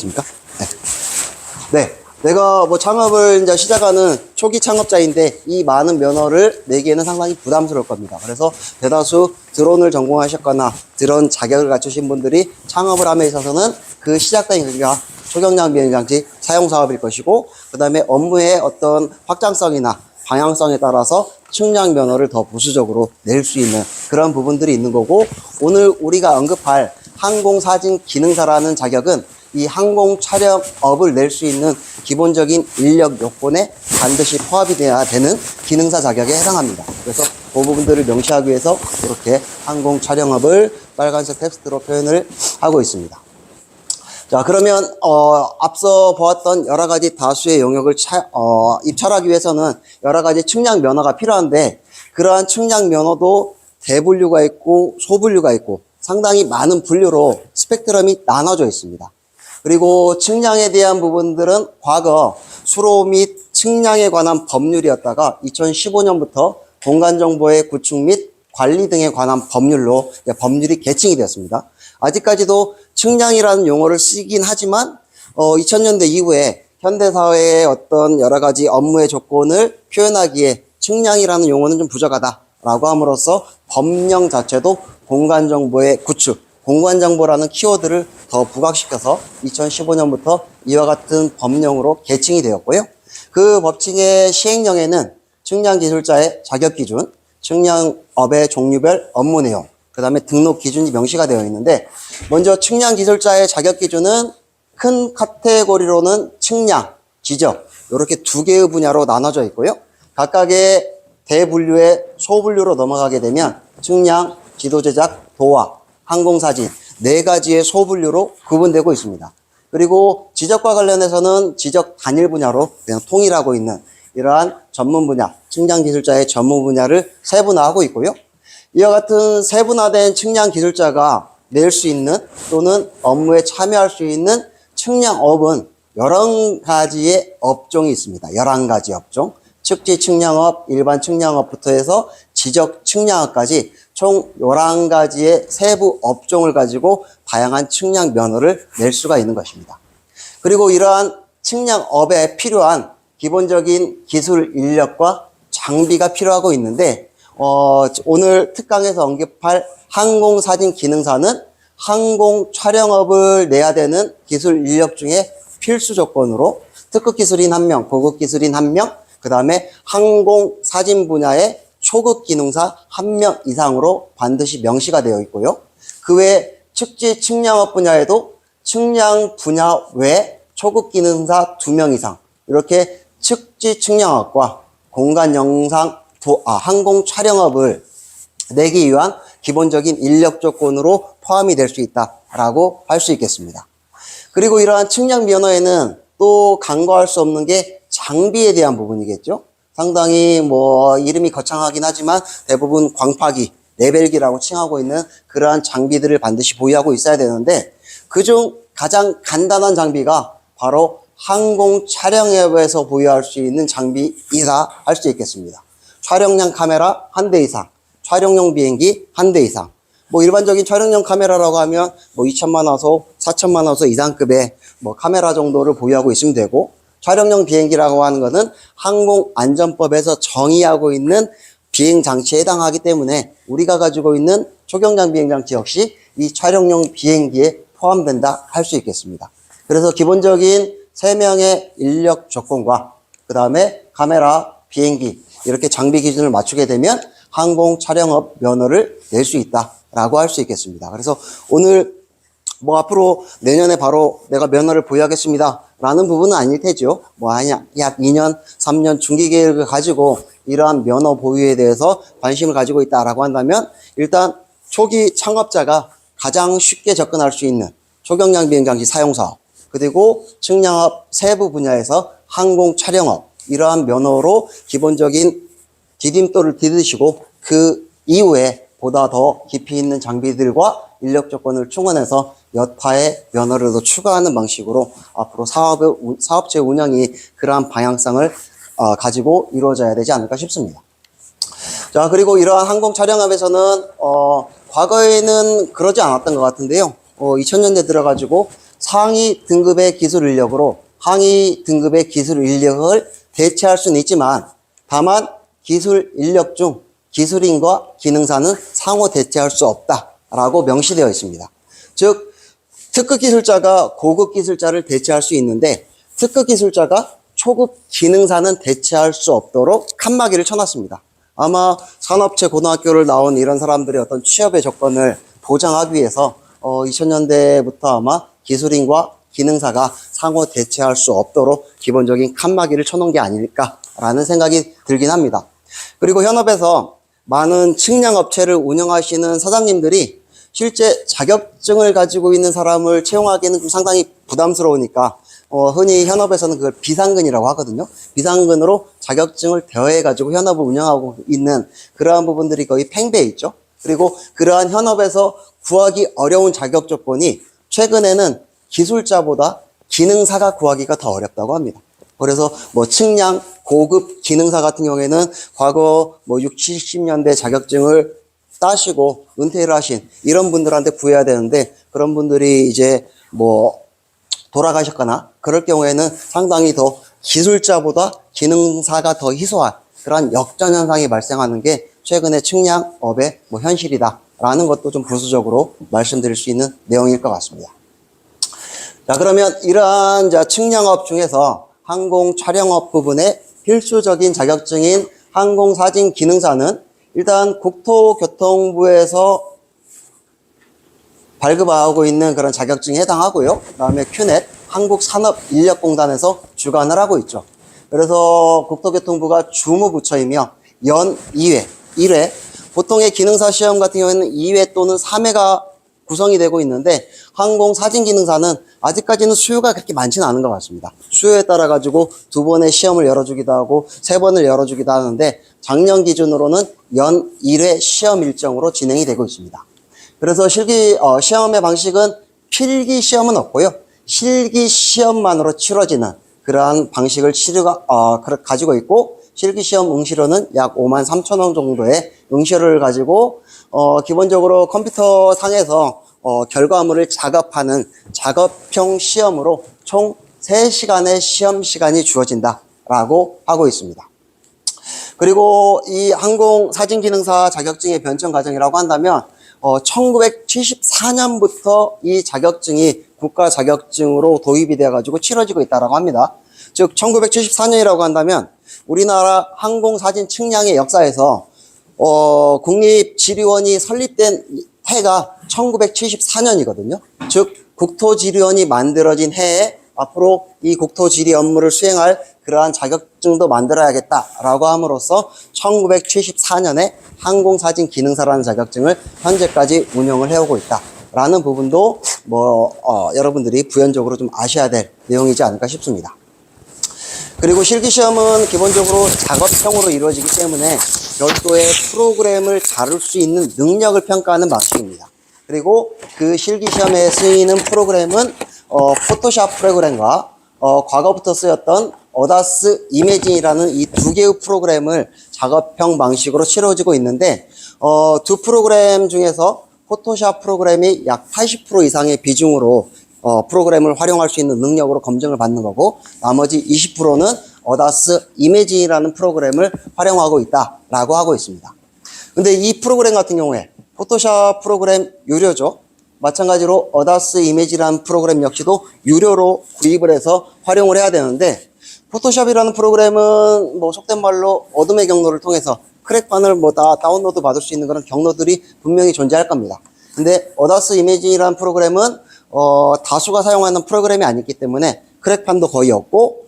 있습니까? 네. 네. 내가 뭐 창업을 이제 시작하는 초기 창업자인데 이 많은 면허를 내기에는 상당히 부담스러울 겁니다. 그래서 대다수 드론을 전공하셨거나 드론 자격을 갖추신 분들이 창업을 함에 있어서는 그 시작 단계가 초경량 비행장치 사용 사업일 것이고, 그 다음에 업무의 어떤 확장성이나 방향성에 따라서 측량 면허를 더 부수적으로 낼 수 있는 그런 부분들이 있는 거고, 오늘 우리가 언급할 항공사진 기능사라는 자격은 이 항공 촬영업을 낼 수 있는 기본적인 인력 요건에 반드시 포함이 돼야 되는 기능사 자격에 해당합니다. 그래서 그 부분들을 명시하기 위해서 이렇게 항공 촬영업을 빨간색 텍스트로 표현을 하고 있습니다. 자, 그러면 앞서 보았던 여러 가지 다수의 영역을 입찰하기 위해서는 여러 가지 측량 면허가 필요한데, 그러한 측량 면허도 대분류가 있고 소분류가 있고 상당히 많은 분류로 스펙트럼이 나눠져 있습니다. 그리고 측량에 대한 부분들은 과거 수로 및 측량에 관한 법률이었다가 2015년부터 공간정보의 구축 및 관리 등에 관한 법률로 법률이 개칭이 되었습니다. 아직까지도 측량이라는 용어를 쓰긴 하지만 2000년대 이후에 현대사회의 어떤 여러 가지 업무의 조건을 표현하기에 측량이라는 용어는 좀 부족하다라고 함으로써 법령 자체도 공간정보의 구축, 공간정보라는 키워드를 더 부각시켜서 2015년부터 이와 같은 법령으로 개칭이 되었고요. 그 법칙의 시행령에는 측량기술자의 자격기준, 측량업의 종류별 업무 내용, 그 다음에 등록 기준이 명시가 되어 있는데, 먼저 측량기술자의 자격기준은 큰 카테고리로는 측량, 지적 이렇게 두 개의 분야로 나눠져 있고요. 각각의 대분류의 소분류로 넘어가게 되면 측량, 지도제작, 도화, 항공사진 네 가지의 소분류로 구분되고 있습니다. 그리고 지적과 관련해서는 지적 단일 분야로 그냥 통일하고 있는 이러한 전문 분야, 측량기술자의 전문 분야를 세분화하고 있고요. 이와 같은 세분화된 측량기술자가 낼 수 있는 또는 업무에 참여할 수 있는 측량업은 11가지의 업종이 있습니다. 11가지 업종. 측지 측량업, 일반 측량업부터 해서 지적 측량업까지 총 11가지의 세부 업종을 가지고 다양한 측량 면허를 낼 수가 있는 것입니다. 그리고 이러한 측량업에 필요한 기본적인 기술 인력과 장비가 필요하고 있는데, 오늘 특강에서 언급할 항공사진 기능사는 항공 촬영업을 내야 되는 기술 인력 중에 필수 조건으로 특급 기술인 1명, 고급 기술인 1명, 그 다음에 항공사진 분야의 초급 기능사 1명 이상으로 반드시 명시가 되어 있고요. 그 외에 측지 측량업 분야에도 측량 분야 외 초급 기능사 2명 이상, 이렇게 측지 측량업과 공간 영상 항공 촬영업을 내기 위한 기본적인 인력 조건으로 포함이 될 수 있다라고 할 수 있겠습니다. 그리고 이러한 측량 면허에는 또 간과할 수 없는 게 장비에 대한 부분이겠죠. 상당히 이름이 거창하긴 하지만 대부분 광파기, 레벨기라고 칭하고 있는 그러한 장비들을 반드시 보유하고 있어야 되는데, 그중 가장 간단한 장비가 바로 항공 촬영업에서 보유할 수 있는 장비이다 할 수 있겠습니다. 촬영용 카메라 1대 이상, 촬영용 비행기 1대 이상. 일반적인 촬영용 카메라라고 하면 2천만 화소, 4천만 화소 이상급의 카메라 정도를 보유하고 있으면 되고, 촬영용 비행기라고 하는 것은 항공안전법에서 정의하고 있는 비행장치에 해당하기 때문에 우리가 가지고 있는 초경량 비행장치 역시 이 촬영용 비행기에 포함된다 할 수 있겠습니다. 그래서 기본적인 3명의 인력 조건과 그 다음에 카메라, 비행기 이렇게 장비 기준을 맞추게 되면 항공 촬영업 면허를 낼 수 있다라고 할 수 있겠습니다. 그래서 오늘 앞으로 내년에 바로 내가 면허를 보유하겠습니다 라는 부분은 아닐 테죠. 약 2년, 3년 중기 계획을 가지고 이러한 면허 보유에 대해서 관심을 가지고 있다라고 한다면, 일단 초기 창업자가 가장 쉽게 접근할 수 있는 초경량 비행장치 사용 사업, 그리고 측량업 세부 분야에서 항공 촬영업, 이러한 면허로 기본적인 디딤돌을 디디시고 그 이후에 보다 더 깊이 있는 장비들과 인력 조건을 충원해서 여타의 면허를 더 추가하는 방식으로 앞으로 사업체 운영이 그러한 방향성을 가지고 이루어져야 되지 않을까 싶습니다. 자, 그리고 이러한 항공 촬영업에서는 과거에는 그러지 않았던 것 같은데요. 2000년대 들어가지고 상위 등급의 기술 인력으로 하위 등급의 기술 인력을 대체할 수는 있지만 다만 기술 인력 중 기술인과 기능사는 상호 대체할 수 없다라고 명시되어 있습니다. 즉 특급 기술자가 고급 기술자를 대체할 수 있는데 특급 기술자가 초급 기능사는 대체할 수 없도록 칸막이를 쳐놨습니다. 아마 산업체 고등학교를 나온 이런 사람들의 어떤 취업의 조건을 보장하기 위해서 2000년대부터 아마 기술인과 기능사가 상호 대체할 수 없도록 기본적인 칸막이를 쳐놓은 게 아닐까라는 생각이 들긴 합니다. 그리고 현업에서 많은 측량 업체를 운영하시는 사장님들이 실제 자격증을 가지고 있는 사람을 채용하기에는 좀 상당히 부담스러우니까 흔히 현업에서는 그걸 비상근이라고 하거든요. 비상근으로 자격증을 대여해가지고 현업을 운영하고 있는 그러한 부분들이 거의 팽배해 있죠. 그리고 그러한 현업에서 구하기 어려운 자격 조건이 최근에는 기술자보다 기능사가 구하기가 더 어렵다고 합니다. 그래서 뭐 측량 고급 기능사 같은 경우에는 과거 뭐 60, 70년대 자격증을 따시고 은퇴를 하신 이런 분들한테 구해야 되는데 그런 분들이 이제 뭐 돌아가셨거나 그럴 경우에는 상당히 더 기술자보다 기능사가 더 희소한 그런 역전 현상이 발생하는 게 최근에 측량업의 뭐 현실이다라는 것도 좀 부수적으로 말씀드릴 수 있는 내용일 것 같습니다. 자, 그러면 이러한 측량업 중에서 항공 촬영업 부분의 필수적인 자격증인 항공사진 기능사는 일단 국토교통부에서 발급하고 있는 그런 자격증에 해당하고요. 그 다음에 큐넷, 한국산업인력공단에서 주관을 하고 있죠. 그래서 국토교통부가 주무부처이며 연 2회, 1회, 보통의 기능사 시험 같은 경우에는 2회 또는 3회가 구성이 되고 있는데 항공사진기능사는 아직까지는 수요가 그렇게 많지는 않은 것 같습니다. 수요에 따라 가지고 2번의 시험을 열어주기도 하고 3번을 열어주기도 하는데 작년 기준으로는 연 1회 시험 일정으로 진행이 되고 있습니다. 그래서 시험의 방식은 필기 시험은 없고요. 실기 시험만으로 치러지는 그러한 방식을 가지고 있고 실기 시험 응시료는 약 53,000원 정도의 응시료를 가지고 기본적으로 컴퓨터 상에서 결과물을 작업하는 작업형 시험으로 총 3시간의 시험 시간이 주어진다라고 하고 있습니다. 그리고 이 항공사진기능사 자격증의 변청 과정이라고 한다면 1974년부터 이 자격증이 국가 자격증으로 도입이 되어가지고 치러지고 있다고 합니다. 즉 1974년이라고 한다면 우리나라 항공사진 측량의 역사에서 국립지리원이 설립된 해가 1974년이거든요. 즉 국토지리원이 만들어진 해에 앞으로 이 국토지리 업무를 수행할 그러한 자격증도 만들어야겠다라고 함으로써 1974년에 항공사진 기능사라는 자격증을 현재까지 운영을 해오고 있다라는 부분도 여러분들이 부연적으로 좀 아셔야 될 내용이지 않을까 싶습니다. 그리고 실기시험은 기본적으로 작업형으로 이루어지기 때문에 별도의 프로그램을 다룰 수 있는 능력을 평가하는 방식입니다. 그리고 그 실기시험에 쓰이는 프로그램은 포토샵 프로그램과 과거부터 쓰였던 어다스 이매진이라는 이 두 개의 프로그램을 작업형 방식으로 치러지고 있는데 두 프로그램 중에서 포토샵 프로그램이 약 80% 이상의 비중으로 프로그램을 활용할 수 있는 능력으로 검증을 받는 거고 나머지 20%는 어다스 이매진이라는 프로그램을 활용하고 있다라고 하고 있습니다. 근데 이 프로그램 같은 경우에 포토샵 프로그램 유료죠. 마찬가지로 어다스 이미지라는 프로그램 역시도 유료로 구입을 해서 활용을 해야 되는데 포토샵이라는 프로그램은 속된 말로 어둠의 경로를 통해서 크랙판을 다 다운로드 받을 수 있는 그런 경로들이 분명히 존재할 겁니다. 근데 어다스 이미지라는 프로그램은 다수가 사용하는 프로그램이 아니기 때문에 크랙판도 거의 없고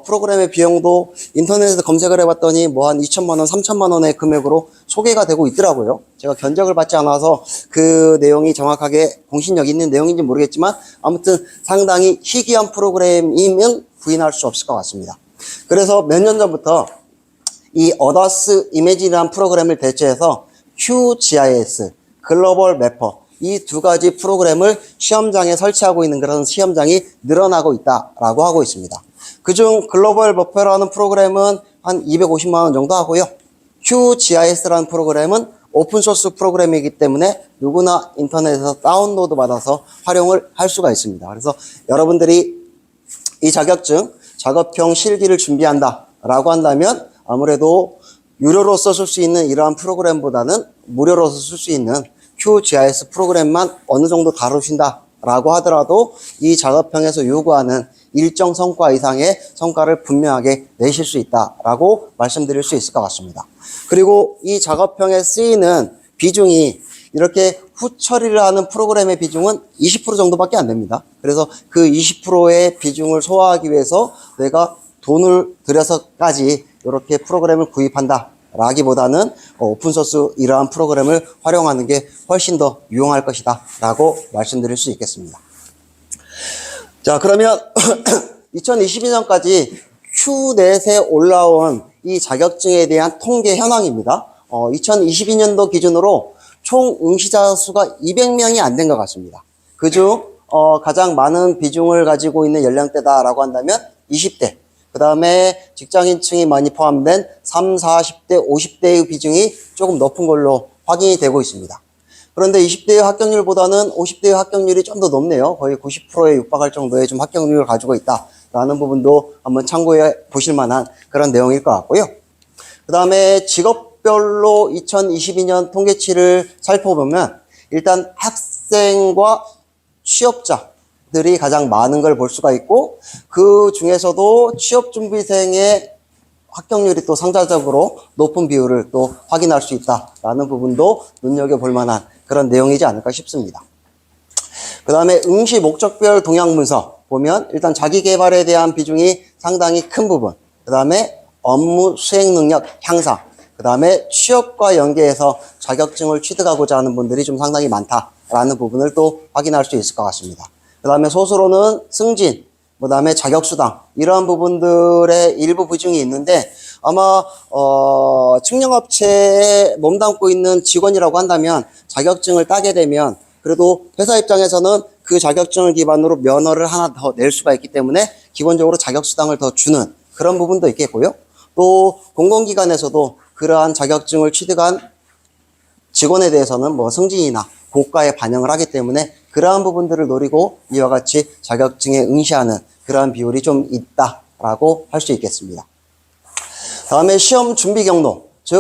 프로그램의 비용도 인터넷에서 검색을 해봤더니 한 2천만 원, 3천만 원의 금액으로 소개가 되고 있더라고요. 제가 견적을 받지 않아서 그 내용이 정확하게 공신력 있는 내용인지 모르겠지만 아무튼 상당히 희귀한 프로그램이면 부인할 수 없을 것 같습니다. 그래서 몇 년 전부터 이 어다스 이미지라는 프로그램을 대체해서 QGIS, 글로벌 매퍼 이 두 가지 프로그램을 시험장에 설치하고 있는 그런 시험장이 늘어나고 있다라고 하고 있습니다. 그중 글로벌 매퍼라는 프로그램은 한 250만 원 정도 하고요. QGIS라는 프로그램은 오픈소스 프로그램이기 때문에 누구나 인터넷에서 다운로드 받아서 활용을 할 수가 있습니다. 그래서 여러분들이 이 자격증, 작업형 실기를 준비한다 라고 한다면 아무래도 유료로서 쓸 수 있는 이러한 프로그램보다는 무료로서 쓸 수 있는 QGIS 프로그램만 어느 정도 다루신다 라고 하더라도 이 작업형에서 요구하는 일정 성과 이상의 성과를 분명하게 내실 수 있다라고 말씀드릴 수 있을 것 같습니다. 그리고 이 작업형에 쓰이는 비중이 이렇게 후처리를 하는 프로그램의 비중은 20% 정도밖에 안 됩니다. 그래서 그 20%의 비중을 소화하기 위해서 내가 돈을 들여서까지 이렇게 프로그램을 구입한다 라기보다는 오픈소스 이러한 프로그램을 활용하는 게 훨씬 더 유용할 것이다 라고 말씀드릴 수 있겠습니다. 자, 그러면 2022년까지 Q넷에 올라온 이 자격증에 대한 통계 현황입니다. 2022년도 기준으로 총 응시자 수가 200명이 안 된 것 같습니다. 그중 가장 많은 비중을 가지고 있는 연령대다라고 한다면 20대, 그 다음에 직장인층이 많이 포함된 30, 40대, 50대의 비중이 조금 높은 걸로 확인이 되고 있습니다. 그런데 20대의 합격률보다는 50대의 합격률이 좀 더 높네요. 거의 90%에 육박할 정도의 좀 합격률을 가지고 있다라는 부분도 한번 참고해 보실 만한 그런 내용일 것 같고요. 그 다음에 직업별로 2022년 통계치를 살펴보면 일단 학생과 취업자들이 가장 많은 걸 볼 수가 있고, 그 중에서도 취업준비생의 합격률이 또 상대적으로 높은 비율을 또 확인할 수 있다라는 부분도 눈여겨볼 만한 그런 내용이지 않을까 싶습니다. 그 다음에 응시 목적별 동향 분석 보면 일단 자기 개발에 대한 비중이 상당히 큰 부분, 그 다음에 업무 수행 능력 향상, 그 다음에 취업과 연계해서 자격증을 취득하고자 하는 분들이 좀 상당히 많다라는 부분을 또 확인할 수 있을 것 같습니다. 그 다음에 소수로는 승진, 그 다음에 자격수당, 이러한 부분들의 일부 비중이 있는데, 아마 측량업체에 몸담고 있는 직원이라고 한다면 자격증을 따게 되면 그래도 회사 입장에서는 그 자격증을 기반으로 면허를 하나 더 낼 수가 있기 때문에 기본적으로 자격수당을 더 주는 그런 부분도 있겠고요. 또 공공기관에서도 그러한 자격증을 취득한 직원에 대해서는 뭐 승진이나 고가에 반영을 하기 때문에 그러한 부분들을 노리고 이와 같이 자격증에 응시하는 그러한 비율이 좀 있다라고 할 수 있겠습니다. 다음에 시험 준비 경로, 즉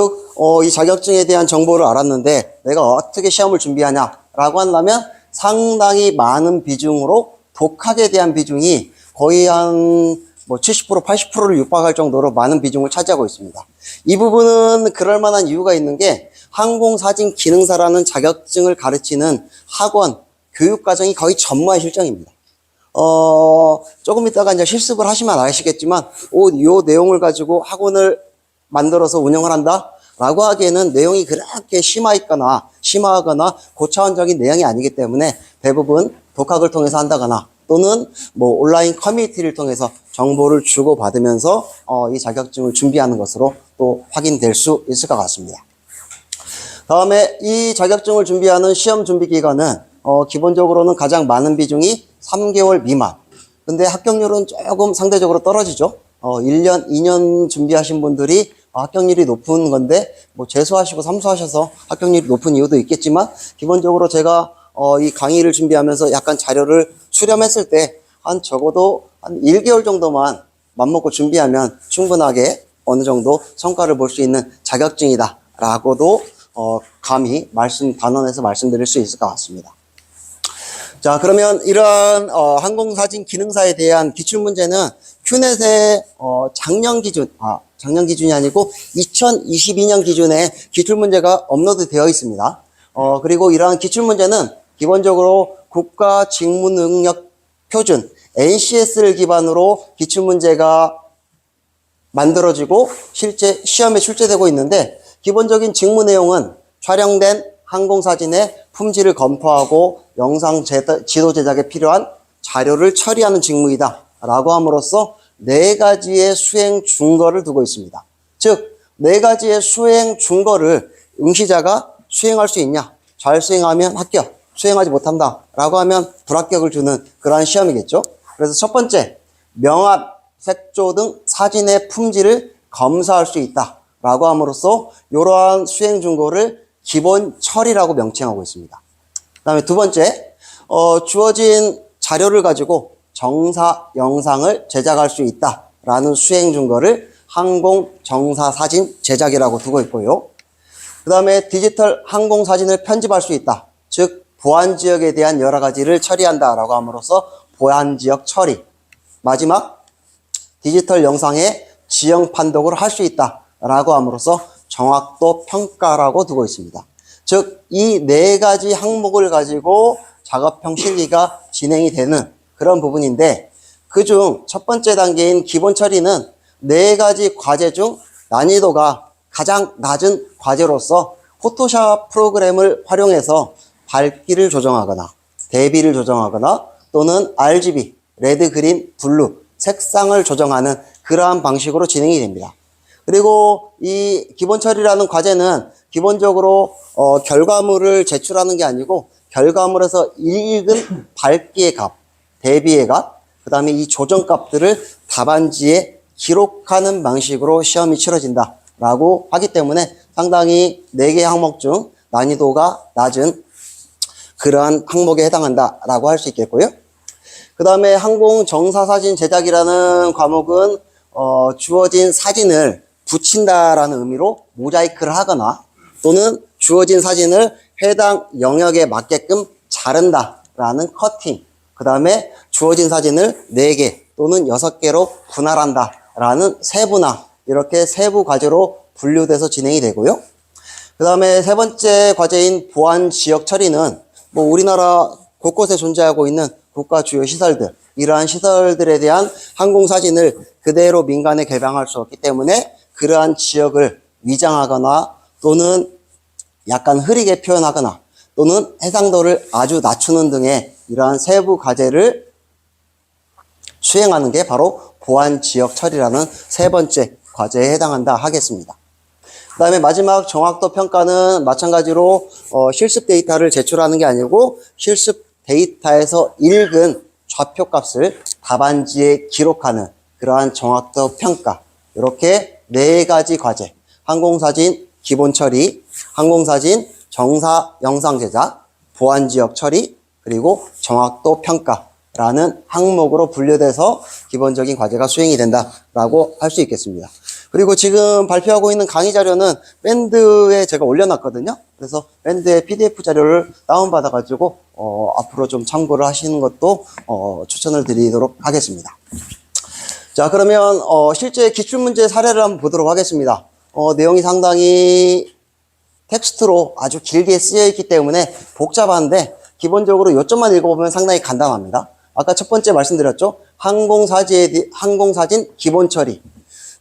이 자격증에 대한 정보를 알았는데 내가 어떻게 시험을 준비하냐라고 한다면 상당히 많은 비중으로 독학에 대한 비중이 거의 한 70%, 80%를 육박할 정도로 많은 비중을 차지하고 있습니다. 이 부분은 그럴 만한 이유가 있는 게 항공사진 기능사라는 자격증을 가르치는 학원, 교육과정이 거의 전무한 실정입니다. 조금 이따가 이제 실습을 하시면 아시겠지만, 요 내용을 가지고 학원을 만들어서 운영을 한다? 라고 하기에는 내용이 그렇게 심하거나 고차원적인 내용이 아니기 때문에 대부분 독학을 통해서 한다거나 또는 온라인 커뮤니티를 통해서 정보를 주고받으면서 이 자격증을 준비하는 것으로 또 확인될 수 있을 것 같습니다. 다음에 이 자격증을 준비하는 시험 준비 기간은 기본적으로는 가장 많은 비중이 3개월 미만. 근데 합격률은 조금 상대적으로 떨어지죠. 1년, 2년 준비하신 분들이 합격률이 높은 건데, 재수하시고 삼수하셔서 합격률이 높은 이유도 있겠지만, 기본적으로 제가 이 강의를 준비하면서 약간 자료를 수렴했을 때, 적어도 한 1개월 정도만 맘먹고 준비하면 충분하게 어느 정도 성과를 볼 수 있는 자격증이다. 라고도 감히 단언해서 말씀드릴 수 있을 것 같습니다. 자, 그러면 이러한 항공사진 기능사에 대한 기출문제는 큐넷의 작년 기준이 아니고 2022년 기준에 기출문제가 업로드 되어 있습니다. 그리고 이러한 기출문제는 기본적으로 국가직무능력표준 NCS를 기반으로 기출문제가 만들어지고 실제 시험에 출제되고 있는데, 기본적인 직무 내용은 촬영된 항공사진의 품질을 검토하고 영상 지도 제작에 필요한 자료를 처리하는 직무이다 라고 함으로써 4가지의 수행 준거를 두고 있습니다. 즉 4가지의 수행 준거를 응시자가 수행할 수 있냐, 잘 수행하면 합격, 수행하지 못한다 라고 하면 불합격을 주는 그러한 시험이겠죠. 그래서 첫 번째, 명암, 색조 등 사진의 품질을 검사할 수 있다 라고 함으로써 이러한 수행 준거를 기본 처리라고 명칭하고 있습니다. 그 다음에 두 번째, 주어진 자료를 가지고 정사 영상을 제작할 수 있다라는 수행 증거를 항공 정사 사진 제작이라고 두고 있고요. 그 다음에 디지털 항공 사진을 편집할 수 있다. 즉 보안 지역에 대한 여러 가지를 처리한다라고 함으로써 보안 지역 처리. 마지막 디지털 영상의 지형 판독을 할 수 있다라고 함으로써 정확도 평가라고 두고 있습니다. 즉 이 네 가지 항목을 가지고 작업형 실기가 진행이 되는 그런 부분인데, 그중 첫 번째 단계인 기본 처리는 네 가지 과제 중 난이도가 가장 낮은 과제로서 포토샵 프로그램을 활용해서 밝기를 조정하거나 대비를 조정하거나 또는 RGB, 레드, 그린, 블루 색상을 조정하는 그러한 방식으로 진행이 됩니다. 그리고 이 기본 처리라는 과제는 기본적으로 결과물을 제출하는 게 아니고 결과물에서 읽은 밝기의 값, 대비의 값, 그 다음에 이 조정값들을 답안지에 기록하는 방식으로 시험이 치러진다라고 하기 때문에 상당히 4개의 항목 중 난이도가 낮은 그러한 항목에 해당한다라고 할 수 있겠고요. 그 다음에 항공 정사사진 제작이라는 과목은 주어진 사진을 붙인다라는 의미로 모자이크를 하거나 또는 주어진 사진을 해당 영역에 맞게끔 자른다라는 커팅, 그 다음에 주어진 사진을 4개 또는 6개로 분할한다라는 세분화, 이렇게 세부 과제로 분류돼서 진행이 되고요. 그 다음에 세 번째 과제인 보안 지역 처리는 우리나라 곳곳에 존재하고 있는 국가 주요 시설들, 이러한 시설들에 대한 항공 사진을 그대로 민간에 개방할 수 없기 때문에 그러한 지역을 위장하거나 또는 약간 흐리게 표현하거나 또는 해상도를 아주 낮추는 등의 이러한 세부 과제를 수행하는 게 바로 보안 지역 처리라는 세 번째 과제에 해당한다 하겠습니다. 그 다음에 마지막 정확도 평가는 마찬가지로 실습 데이터를 제출하는 게 아니고 실습 데이터에서 읽은 좌표값을 답안지에 기록하는 그러한 정확도 평가, 이렇게 4가지 과제, 항공사진 기본 처리, 항공사진 정사 영상 제작, 보안 지역 처리, 그리고 정확도 평가라는 항목으로 분류돼서 기본적인 과제가 수행이 된다라고 할 수 있겠습니다. 그리고 지금 발표하고 있는 강의 자료는 밴드에 제가 올려놨거든요. 그래서 밴드의 PDF 자료를 다운받아가지고 앞으로 좀 참고를 하시는 것도 추천을 드리도록 하겠습니다. 자, 그러면 실제 기출문제 사례를 한번 보도록 하겠습니다. 내용이 상당히 텍스트로 아주 길게 쓰여 있기 때문에 복잡한데 기본적으로 요점만 읽어보면 상당히 간단합니다. 아까 첫 번째 말씀드렸죠. 항공사진 기본 처리.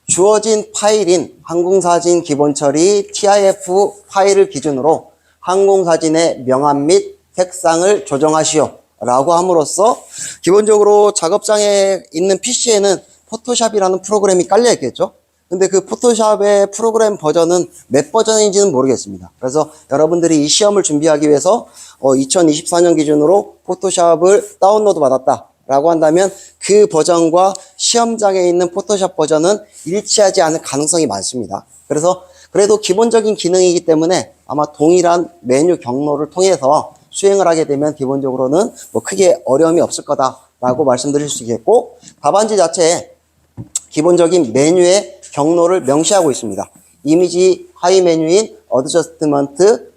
주어진 파일인 항공사진 기본 처리 TIF 파일을 기준으로 항공사진의 명암 및 색상을 조정하시오 라고 함으로써 기본적으로 작업장에 있는 PC에는 포토샵이라는 프로그램이 깔려 있겠죠. 근데 그 포토샵의 프로그램 버전은 몇 버전인지는 모르겠습니다. 그래서 여러분들이 이 시험을 준비하기 위해서 2024년 기준으로 포토샵을 다운로드 받았다 라고 한다면 그 버전과 시험장에 있는 포토샵 버전은 일치하지 않을 가능성이 많습니다. 그래서 그래도 기본적인 기능이기 때문에 아마 동일한 메뉴 경로를 통해서 수행을 하게 되면 기본적으로는 크게 어려움이 없을 거다라고 말씀드릴 수 있겠고, 답안지 자체에 기본적인 메뉴의 경로를 명시하고 있습니다. 이미지 하위 메뉴인 어드저스트먼트,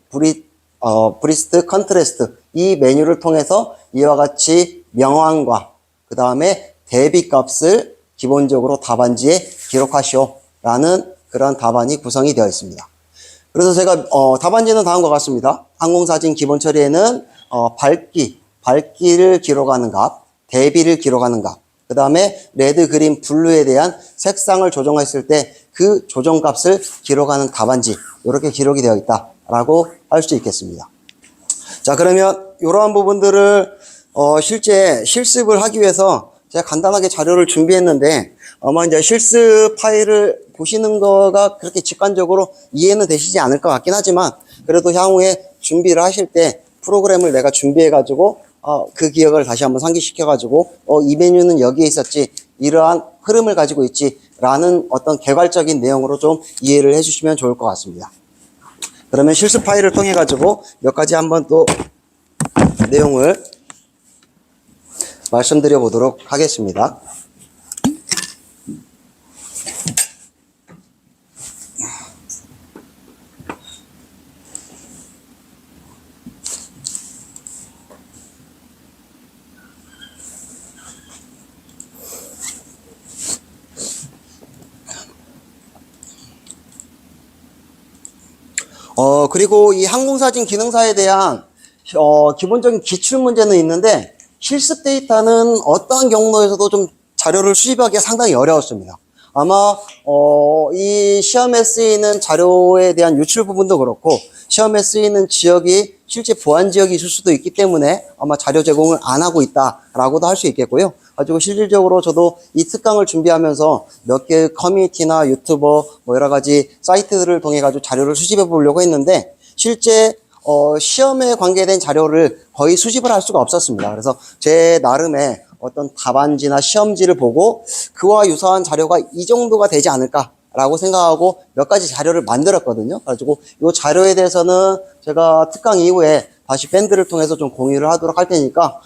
브리스트, 컨트레스트, 이 메뉴를 통해서 이와 같이 명왕과 그 다음에 대비값을 기본적으로 답안지에 기록하시오 라는 그런 답안이 구성이 되어 있습니다. 그래서 제가 답안지는 다음과 같습니다. 항공사진 기본 처리에는 밝기를 기록하는 값, 대비를 기록하는 값, 그 다음에 레드, 그린, 블루에 대한 색상을 조정했을 때 그 조정값을 기록하는 답안지, 이렇게 기록이 되어 있다라고 할 수 있겠습니다. 자, 그러면 이러한 부분들을 실제 실습을 하기 위해서 제가 간단하게 자료를 준비했는데 아마 이제 실습 파일을 보시는 거가 그렇게 직관적으로 이해는 되시지 않을 것 같긴 하지만 그래도 향후에 준비를 하실 때 프로그램을 내가 준비해가지고 그 기억을 다시 한번 상기시켜가지고 이 메뉴는 여기에 있었지, 이러한 흐름을 가지고 있지 라는 어떤 개괄적인 내용으로 좀 이해를 해주시면 좋을 것 같습니다. 그러면 실습 파일을 통해 가지고 몇 가지 한번 또 내용을 말씀드려 보도록 하겠습니다. 그리고 이 항공사진 기능사에 대한 기본적인 기출 문제는 있는데 실습 데이터는 어떠한 경로에서도 좀 자료를 수집하기가 상당히 어려웠습니다. 아마 이 시험에 쓰이는 자료에 대한 유출 부분도 그렇고 시험에 쓰이는 지역이 실제 보안 지역이 있을 수도 있기 때문에 아마 자료 제공을 안 하고 있다라고도 할 수 있겠고요. 가지고 실질적으로 저도 이 특강을 준비하면서 몇 개의 커뮤니티나 유튜버 뭐 여러 가지 사이트들을 통해 가지고 자료를 수집해 보려고 했는데 실제 시험에 관계된 자료를 거의 수집을 할 수가 없었습니다. 그래서 제 나름의 어떤 답안지나 시험지를 보고 그와 유사한 자료가 이 정도가 되지 않을까라고 생각하고 몇 가지 자료를 만들었거든요. 그래가지고 이 자료에 대해서는 제가 특강 이후에 다시 밴드를 통해서 좀 공유를 하도록 할 테니까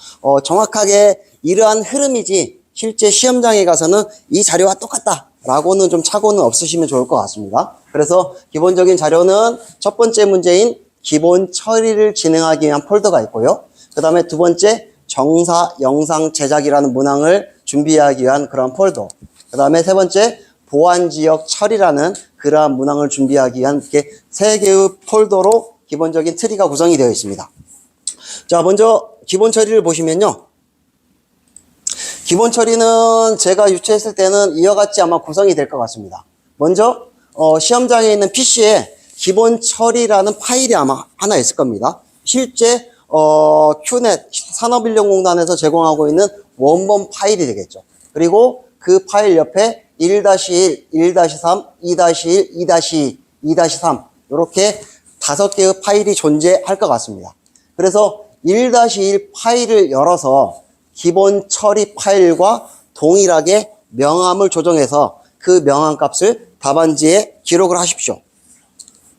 정확하게 이러한 흐름이지 실제 시험장에 가서는 이 자료와 똑같다라고는 좀 착오는 없으시면 좋을 것 같습니다. 그래서 기본적인 자료는 첫 번째 문제인 기본 처리를 진행하기 위한 폴더가 있고요. 그 다음에 두 번째 정사 영상 제작이라는 문항을 준비하기 위한 그런 폴더. 그 다음에 세 번째 보안지역 처리라는 그러한 문항을 준비하기 위한 이렇게 세 개의 폴더로 기본적인 트리가 구성이 되어 있습니다. 자, 먼저 기본 처리를 보시면요. 기본 처리는 제가 유치했을 때는 이와 같이 아마 구성이 될 것 같습니다. 먼저 시험장에 있는 PC에 기본 처리라는 파일이 아마 하나 있을 겁니다. 실제 큐넷 산업인력공단에서 제공하고 있는 원본 파일이 되겠죠. 그리고 그 파일 옆에 1-1, 1-3, 2-1, 2-2, 2-3 이렇게 5개의 파일이 존재할 것 같습니다. 그래서 1-1 파일을 열어서 기본 처리 파일과 동일하게 명암을 조정해서 그 명암 값을 답안지에 기록을 하십시오.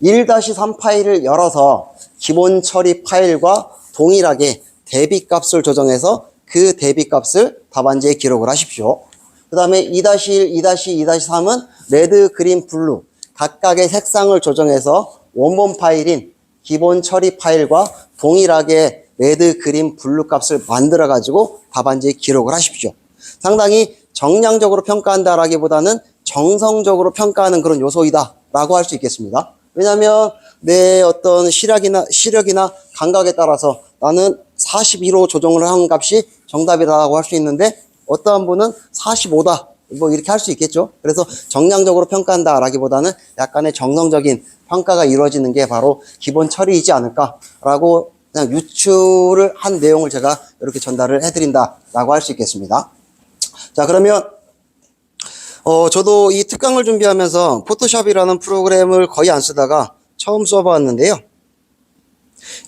1-3 파일을 열어서 기본 처리 파일과 동일하게 대비값을 조정해서 그 대비값을 답안지에 기록을 하십시오. 그 다음에 2-1, 2-2, 2-3은 레드, 그린, 블루 각각의 색상을 조정해서 원본 파일인 기본 처리 파일과 동일하게 레드, 그린, 블루 값을 만들어 가지고 답안지에 기록을 하십시오. 상당히 정량적으로 평가한다라기보다는 정성적으로 평가하는 그런 요소이다 라고 할 수 있겠습니다. 왜냐하면 내 어떤 시력이나 감각에 따라서 나는 42로 조정을 한 값이 정답이라고 할 수 있는데 어떠한 분은 45다 뭐 이렇게 할 수 있겠죠. 그래서 정량적으로 평가한다라기보다는 약간의 정성적인 평가가 이루어지는 게 바로 기본 처리이지 않을까라고 그냥 유추를 한 내용을 제가 이렇게 전달을 해드린다라고 할 수 있겠습니다. 자, 그러면 저도 이 특강을 준비하면서 포토샵이라는 프로그램을 거의 안 쓰다가 처음 써봤는데요.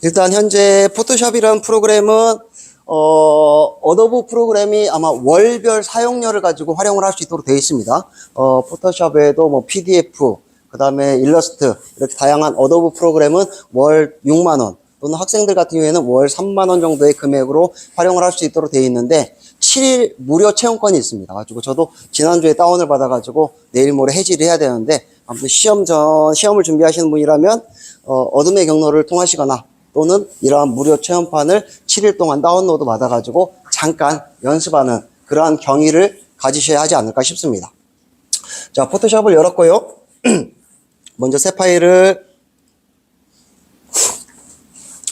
일단 현재 포토샵이라는 프로그램은 어도브 프로그램이 아마 월별 사용료를 가지고 활용을 할 수 있도록 되어 있습니다. 포토샵에도 뭐 PDF, 그 다음에 일러스트 이렇게 다양한 어도브 프로그램은 월 6만원 또는 학생들 같은 경우에는 월 3만원 정도의 금액으로 활용을 할 수 있도록 되어 있는데 7일 무료 체험권이 있습니다. 가지고 저도 지난주에 다운을 받아가지고 내일 모레 해지를 해야 되는데 아무튼 시험을 준비하시는 분이라면 어둠의 경로를 통하시거나 또는 이러한 무료 체험판을 7일 동안 다운로드 받아가지고 잠깐 연습하는 그러한 경위를 가지셔야 하지 않을까 싶습니다. 자, 포토샵을 열었고요. 먼저 새 파일을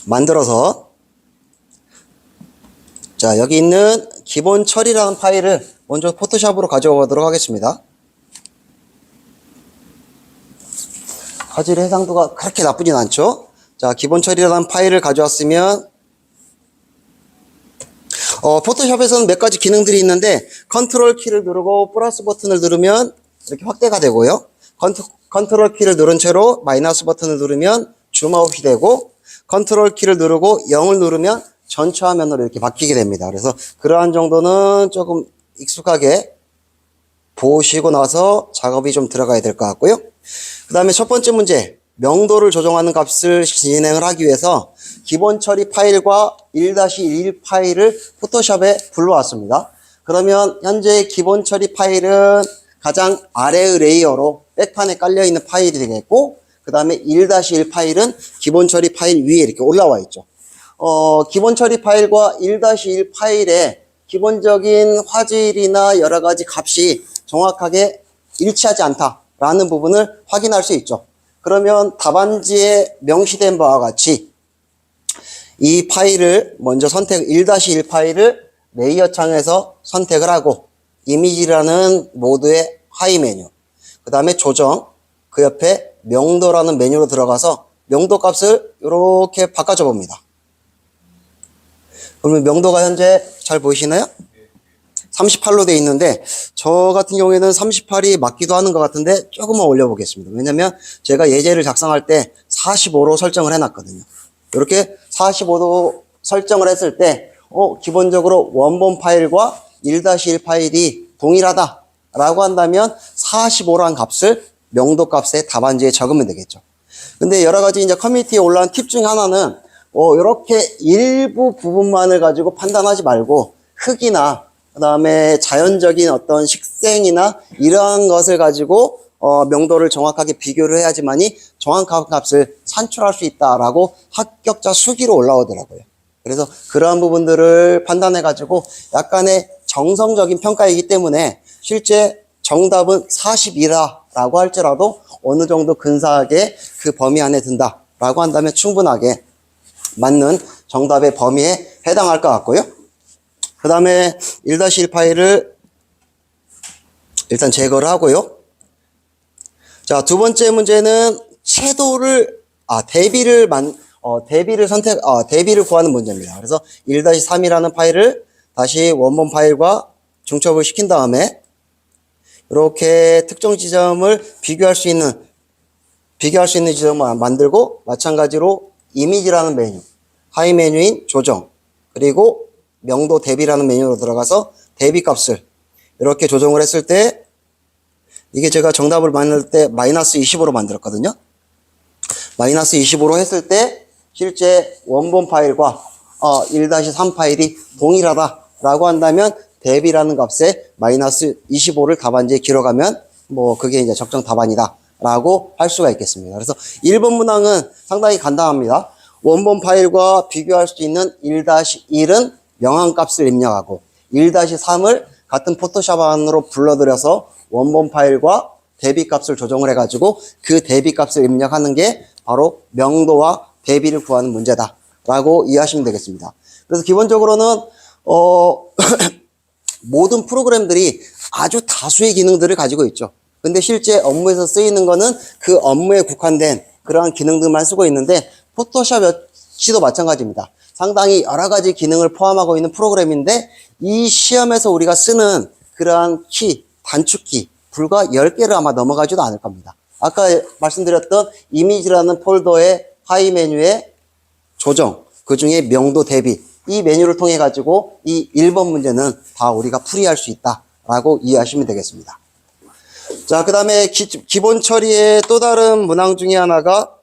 만들어서 자, 여기 있는 기본 처리라는 파일을 먼저 포토샵으로 가져가 보도록 하겠습니다. 화질 해상도가 그렇게 나쁘진 않죠. 자, 기본 처리라는 파일을 가져왔으면 포토샵에서는 몇 가지 기능들이 있는데 컨트롤 키를 누르고 플러스 버튼을 누르면 이렇게 확대가 되고요. 컨트롤 키를 누른 채로 마이너스 버튼을 누르면 줌아웃이 되고 컨트롤 키를 누르고 0을 누르면 전체 화면으로 이렇게 바뀌게 됩니다. 그래서 그러한 정도는 조금 익숙하게 보시고 나서 작업이 좀 들어가야 될 것 같고요. 그 다음에 첫 번째 문제 명도를 조정하는 값을 진행을 하기 위해서 기본 처리 파일과 1-1 파일을 포토샵에 불러왔습니다. 그러면 현재 기본 처리 파일은 가장 아래의 레이어로 백판에 깔려있는 파일이 되겠고, 그 다음에 1-1 파일은 기본 처리 파일 위에 이렇게 올라와 있죠. 기본 처리 파일과 1-1 파일의 기본적인 화질이나 여러 가지 값이 정확하게 일치하지 않다라는 부분을 확인할 수 있죠. 그러면 답안지에 명시된 바와 같이 이 파일을 먼저 1-1 파일을 레이어 창에서 선택을 하고, 이미지라는 모드의 하이 메뉴, 그 다음에 조정, 그 옆에 명도라는 메뉴로 들어가서 명도 값을 이렇게 바꿔줘 봅니다. 그러면 명도가 현재 잘 보이시나요? 38로 되어 있는데, 저 같은 경우에는 38이 맞기도 하는 것 같은데 조금만 올려보겠습니다. 왜냐면 제가 예제를 작성할 때 45로 설정을 해놨거든요. 이렇게 45도 설정을 했을 때 기본적으로 원본 파일과 1-1 파일이 동일하다라고 한다면 45라는 값을 명도 값의 답안지에 적으면 되겠죠. 근데 여러 가지 이제 커뮤니티에 올라온 팁 중에 하나는 이렇게 일부 부분만을 가지고 판단하지 말고 흙이나 그 다음에 자연적인 어떤 식생이나 이러한 것을 가지고 명도를 정확하게 비교를 해야지만이 정확한 값을 산출할 수 있다라고 합격자 수기로 올라오더라고요. 그래서 그러한 부분들을 판단해 가지고 약간의 정성적인 평가이기 때문에 실제 정답은 42라고 할지라도 어느 정도 근사하게 그 범위 안에 든다라고 한다면 충분하게 맞는 정답의 범위에 해당할 것 같고요. 그 다음에 1-1 파일을 일단 제거를 하고요. 자, 두 번째 문제는 대비를 구하는 문제입니다. 그래서 1-3이라는 파일을 다시 원본 파일과 중첩을 시킨 다음에 이렇게 특정 지점을 비교할 수 있는 지점을 만들고, 마찬가지로 이미지라는 메뉴, 하이 메뉴인 조정, 그리고 명도 대비라는 메뉴로 들어가서 대비 값을 이렇게 조정을 했을 때, 이게 제가 정답을 만들 때 마이너스 25로 만들었거든요. 마이너스 25로 했을 때 실제 원본 파일과 1-3 파일이 동일하다라고 한다면 대비라는 값에 마이너스 25를 답안지에 기록하면 그게 이제 적정 답안이다라고 할 수가 있겠습니다. 그래서 1번 문항은 상당히 간단합니다. 원본 파일과 비교할 수 있는 1-1은 명한 값을 입력하고, 1-3을 같은 포토샵 안으로 불러들여서 원본 파일과 대비 값을 조정을 해가지고 그 대비 값을 입력하는 게 바로 명도와 대비를 구하는 문제다라고 이해하시면 되겠습니다. 그래서 기본적으로는 모든 프로그램들이 아주 다수의 기능들을 가지고 있죠. 근데 실제 업무에서 쓰이는 거는 그 업무에 국한된 그러한 기능들만 쓰고 있는데, 포토샵 역시도 마찬가지입니다. 상당히 여러 가지 기능을 포함하고 있는 프로그램인데, 이 시험에서 우리가 쓰는 그러한 단축키 불과 10개를 아마 넘어가지도 않을 겁니다. 아까 말씀드렸던 이미지라는 폴더의 하이 메뉴의 조정, 그 중에 명도 대비, 이 메뉴를 통해 가지고 이 1번 문제는 다 우리가 풀이할 수 있다라고 이해하시면 되겠습니다. 자, 그 다음에 기본 처리의 또 다른 문항 중에 하나가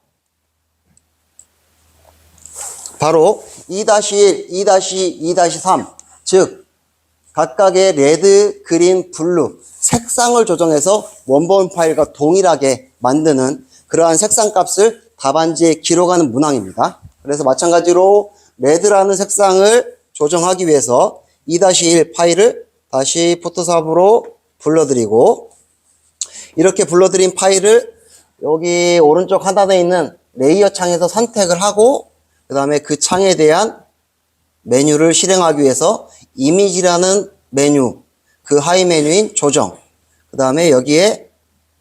바로 2-1, 2-2, 2-3, 즉 각각의 레드, 그린, 블루 색상을 조정해서 원본 파일과 동일하게 만드는 그러한 색상 값을 답안지에 기록하는 문항입니다. 그래서 마찬가지로 레드라는 색상을 조정하기 위해서 2-1 파일을 다시 포토샵으로 불러드리고, 이렇게 불러드린 파일을 여기 오른쪽 하단에 있는 레이어 창에서 선택을 하고, 그 다음에 그 창에 대한 메뉴를 실행하기 위해서 이미지라는 메뉴, 그 하이 메뉴인 조정, 그 다음에 여기에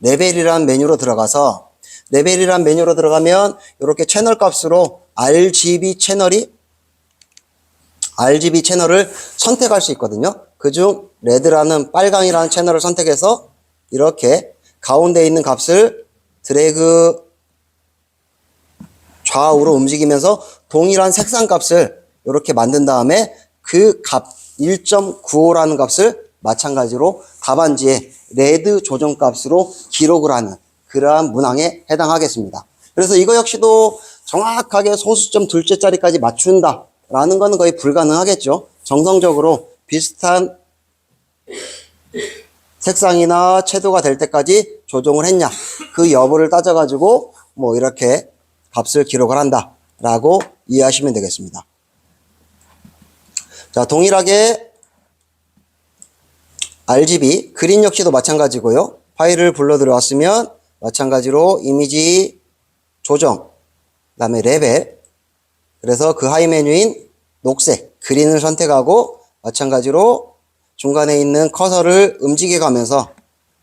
레벨이라는 메뉴로 들어가서, 레벨이라는 메뉴로 들어가면 이렇게 채널 값으로 RGB 채널을 선택할 수 있거든요. 그중 레드라는 빨강이라는 채널을 선택해서 이렇게 가운데 있는 값을 드래그 좌우로 움직이면서 동일한 색상 값을 이렇게 만든 다음에 그 값 1.95라는 값을 마찬가지로 답안지에 레드 조정 값으로 기록을 하는 그러한 문항에 해당하겠습니다. 그래서 이거 역시도 정확하게 소수점 둘째 자리까지 맞춘다라는 거는 거의 불가능하겠죠. 정성적으로 비슷한 색상이나 채도가 될 때까지 조정을 했냐, 그 여부를 따져가지고 뭐 이렇게 값을 기록을 한다 라고 이해하시면 되겠습니다. 자, 동일하게 RGB 그린 역시도 마찬가지고요. 파일을 불러 들어왔으면 마찬가지로 이미지 조정, 그 다음에 레벨, 그래서 그 하위 메뉴인 녹색 그린을 선택하고 마찬가지로 중간에 있는 커서를 움직여 가면서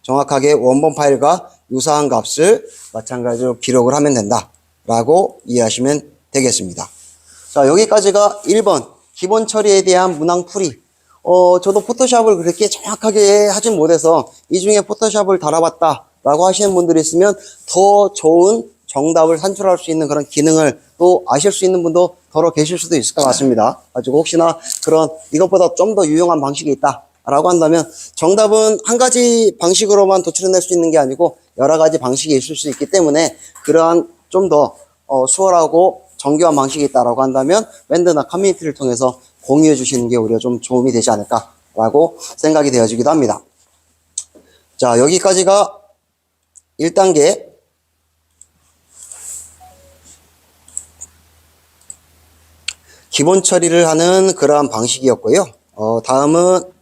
정확하게 원본 파일과 유사한 값을 마찬가지로 기록을 하면 된다 라고 이해하시면 되겠습니다. 자, 여기까지가 1번 기본 처리에 대한 문항풀이. 저도 포토샵을 그렇게 정확하게 하진 못해서 이 중에 포토샵을 달아봤다 라고 하시는 분들이 있으면 더 좋은 정답을 산출할 수 있는 그런 기능을 또 아실 수 있는 분도 더러 계실 수도 있을 것 같습니다. 가지고 혹시나 그런 이것보다 좀 더 유용한 방식이 있다 라고 한다면, 정답은 한 가지 방식으로만 도출해낼 수 있는 게 아니고 여러 가지 방식이 있을 수 있기 때문에 그러한 좀 더 수월하고 정교한 방식이 있다라고 한다면 밴드나 커뮤니티를 통해서 공유해 주시는 게 오히려 좀 도움이 되지 않을까라고 생각이 되어지기도 합니다. 자, 여기까지가 1단계 기본 처리를 하는 그러한 방식이었고요. 다음은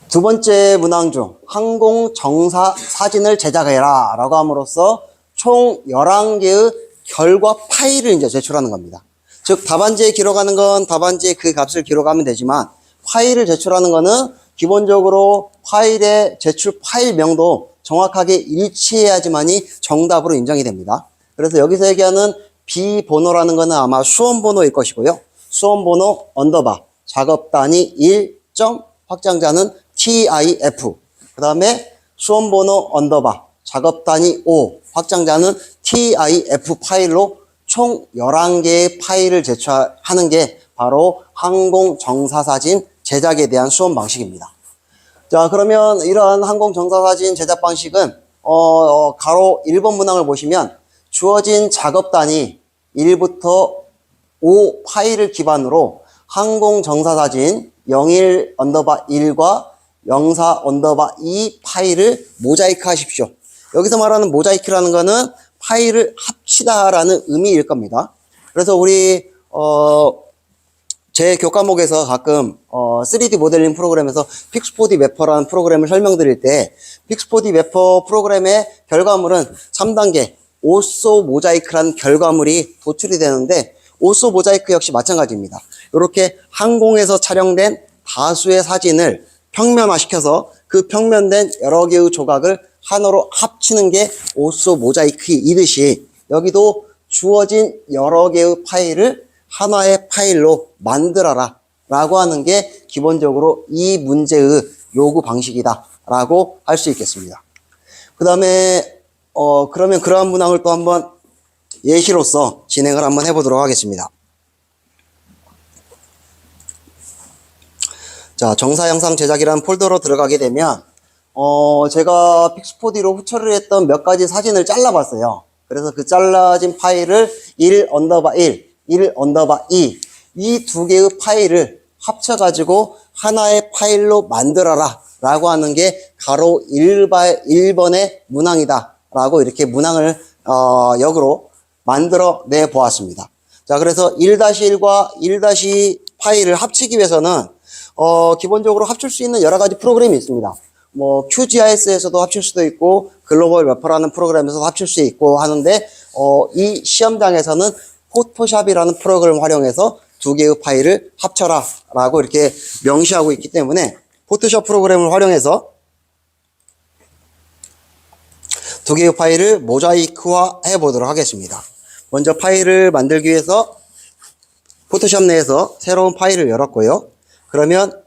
두 번째 문항 중 항공 정사 사진을 제작해라 라고 함으로써 총 11개의 결과 파일을 이제 제출하는 겁니다. 즉, 답안지에 기록하는 건 답안지에 그 값을 기록하면 되지만, 파일을 제출하는 거는 기본적으로 파일의 제출 파일명도 정확하게 일치해야지만이 정답으로 인정이 됩니다. 그래서 여기서 얘기하는 비번호라는 거는 아마 수험번호일 것이고요. 수험번호 언더바 작업 단위 1. 확장자는 TIF, 그 다음에 수험번호 언더바 작업 단위 5 확장자는 TIF 파일로 총 11개의 파일을 제출하는 게 바로 항공 정사사진 제작에 대한 수험 방식입니다. 자, 그러면 이러한 항공 정사사진 제작 방식은 가로 1번 문항을 보시면 주어진 작업 단위 1부터 5 파일을 기반으로 항공 정사사진 01 언더바 1과 04 언더바 2 파일을 모자이크 하십시오. 여기서 말하는 모자이크라는 거는 파일을 합치다라는 의미일 겁니다. 그래서 우리 제 교과목에서 가끔 3D 모델링 프로그램에서 픽스4D 매퍼라는 프로그램을 설명드릴 때 픽스4D 매퍼 프로그램의 결과물은 3단계 오소 모자이크라는 결과물이 도출이 되는데, 오소 모자이크 역시 마찬가지입니다. 이렇게 항공에서 촬영된 다수의 사진을 평면화시켜서 그 평면된 여러 개의 조각을 하나로 합치는 게 오소 모자이크이듯이, 여기도 주어진 여러 개의 파일을 하나의 파일로 만들어라 라고 하는 게 기본적으로 이 문제의 요구 방식이다 라고 할 수 있겠습니다. 그 다음에 그러면 그러한 문항을 또 한번 예시로서 진행을 한번 해보도록 하겠습니다. 자, 정사 영상 제작이라는 폴더로 들어가게 되면 제가 픽스4D로 후처리를 했던 몇 가지 사진을 잘라봤어요. 그래서 그 잘라진 파일을 1 언더바 1, 1 언더바 2, 이 두 개의 파일을 합쳐가지고 하나의 파일로 만들어라 라고 하는 게 가로 1번의 문항이다 라고 이렇게 문항을 역으로 만들어 내 보았습니다. 자, 그래서 1-1과 1- 파일을 합치기 위해서는 기본적으로 합칠 수 있는 여러 가지 프로그램이 있습니다. 뭐 QGIS에서도 합칠 수도 있고 글로벌 매퍼라는 프로그램에서도 합칠 수 있고 하는데, 이 시험장에서는 포토샵이라는 프로그램을 활용해서 두 개의 파일을 합쳐라 라고 이렇게 명시하고 있기 때문에 포토샵 프로그램을 활용해서 두 개의 파일을 모자이크화 해 보도록 하겠습니다. 먼저 파일을 만들기 위해서 포토샵 내에서 새로운 파일을 열었고요. 그러면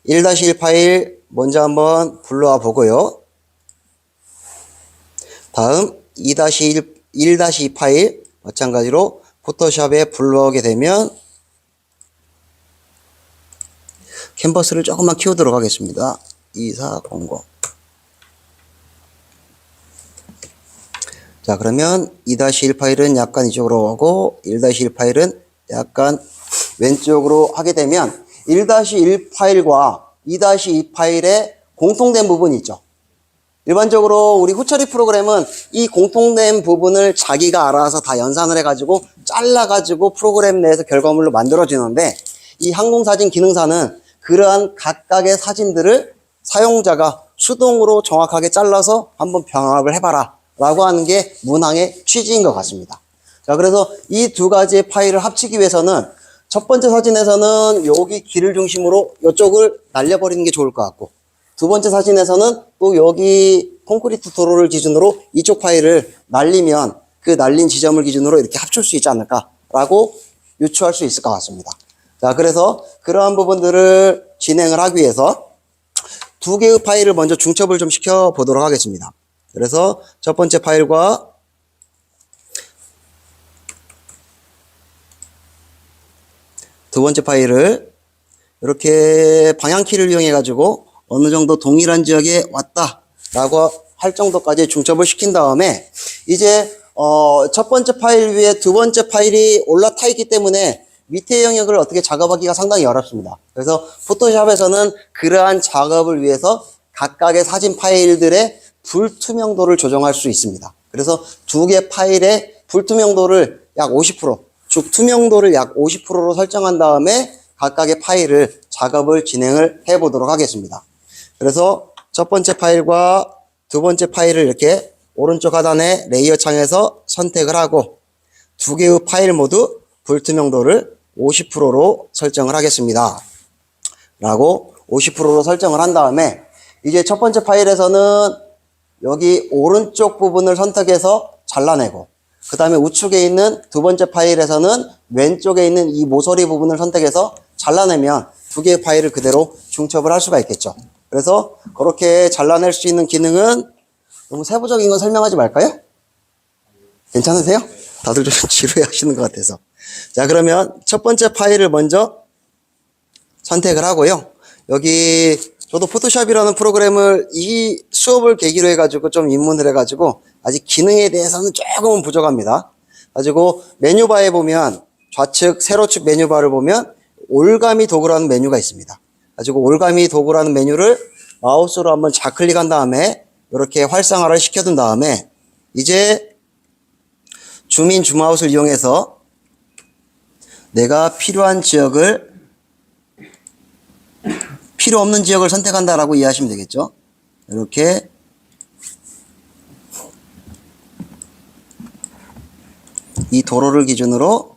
1-1 파일 먼저 한번 불러와 보고요. 다음 2-1 파일 마찬가지로 포토샵에 불러오게 되면 캔버스를 조금만 키우도록 하겠습니다. 2400. 자, 그러면 2-1 파일은 약간 이쪽으로 오고 1-1 파일은 약간 왼쪽으로 하게 되면 1-1 파일과 2-2 파일의 공통된 부분이 있죠. 일반적으로 우리 후처리 프로그램은 이 공통된 부분을 자기가 알아서 다 연산을 해가지고 잘라가지고 프로그램 내에서 결과물로 만들어지는데, 이 항공사진 기능사는 그러한 각각의 사진들을 사용자가 수동으로 정확하게 잘라서 한번 병합을 해봐라 라고 하는 게 문항의 취지인 것 같습니다. 자, 그래서 이 두 가지의 파일을 합치기 위해서는 첫 번째 사진에서는 여기 길을 중심으로 이쪽을 날려버리는 게 좋을 것 같고, 두 번째 사진에서는 또 여기 콘크리트 도로를 기준으로 이쪽 파일을 날리면 그 날린 지점을 기준으로 이렇게 합칠 수 있지 않을까라고 유추할 수 있을 것 같습니다. 자, 그래서 그러한 부분들을 진행을 하기 위해서 두 개의 파일을 먼저 중첩을 좀 시켜 보도록 하겠습니다. 그래서 첫 번째 파일과 두 번째 파일을 이렇게 방향키를 이용해 가지고 어느 정도 동일한 지역에 왔다라고 할 정도까지 중첩을 시킨 다음에, 이제 첫 번째 파일 위에 두 번째 파일이 올라타 있기 때문에 밑에 영역을 어떻게 작업하기가 상당히 어렵습니다. 그래서 포토샵에서는 그러한 작업을 위해서 각각의 사진 파일들의 불투명도를 조정할 수 있습니다. 그래서 두 개 파일의 불투명도를 약 50%, 즉 투명도를 약 50%로 설정한 다음에 각각의 파일을 작업을 진행을 해 보도록 하겠습니다. 그래서 첫 번째 파일과 두 번째 파일을 이렇게 오른쪽 하단의 레이어 창에서 선택을 하고 두 개의 파일 모두 불투명도를 50%로 설정을 하겠습니다. 라고 50%로 설정을 한 다음에, 이제 첫 번째 파일에서는 여기 오른쪽 부분을 선택해서 잘라내고, 그 다음에 우측에 있는 두 번째 파일에서는 왼쪽에 있는 이 모서리 부분을 선택해서 잘라내면 두 개의 파일을 그대로 중첩을 할 수가 있겠죠. 그래서 그렇게 잘라낼 수 있는 기능은 너무 세부적인 건 설명하지 말까요? 괜찮으세요? 다들 좀 지루해 하시는 것 같아서. 자, 그러면 첫 번째 파일을 먼저 선택을 하고요. 여기 저도 포토샵이라는 프로그램을 이 수업을 계기로 해가지고 좀 입문을 해가지고 아직 기능에 대해서는 조금은 부족합니다. 가지고 메뉴바에 보면 좌측 세로축 메뉴바를 보면 올가미 도구라는 메뉴가 있습니다. 가지고 올가미 도구라는 메뉴를 마우스로 한번 좌클릭한 다음에 이렇게 활성화를 시켜둔 다음에 이제 줌인 줌아웃을 이용해서 내가 필요한 지역을, 필요 없는 지역을 선택한다라고 이해하시면 되겠죠. 이렇게 이 도로를 기준으로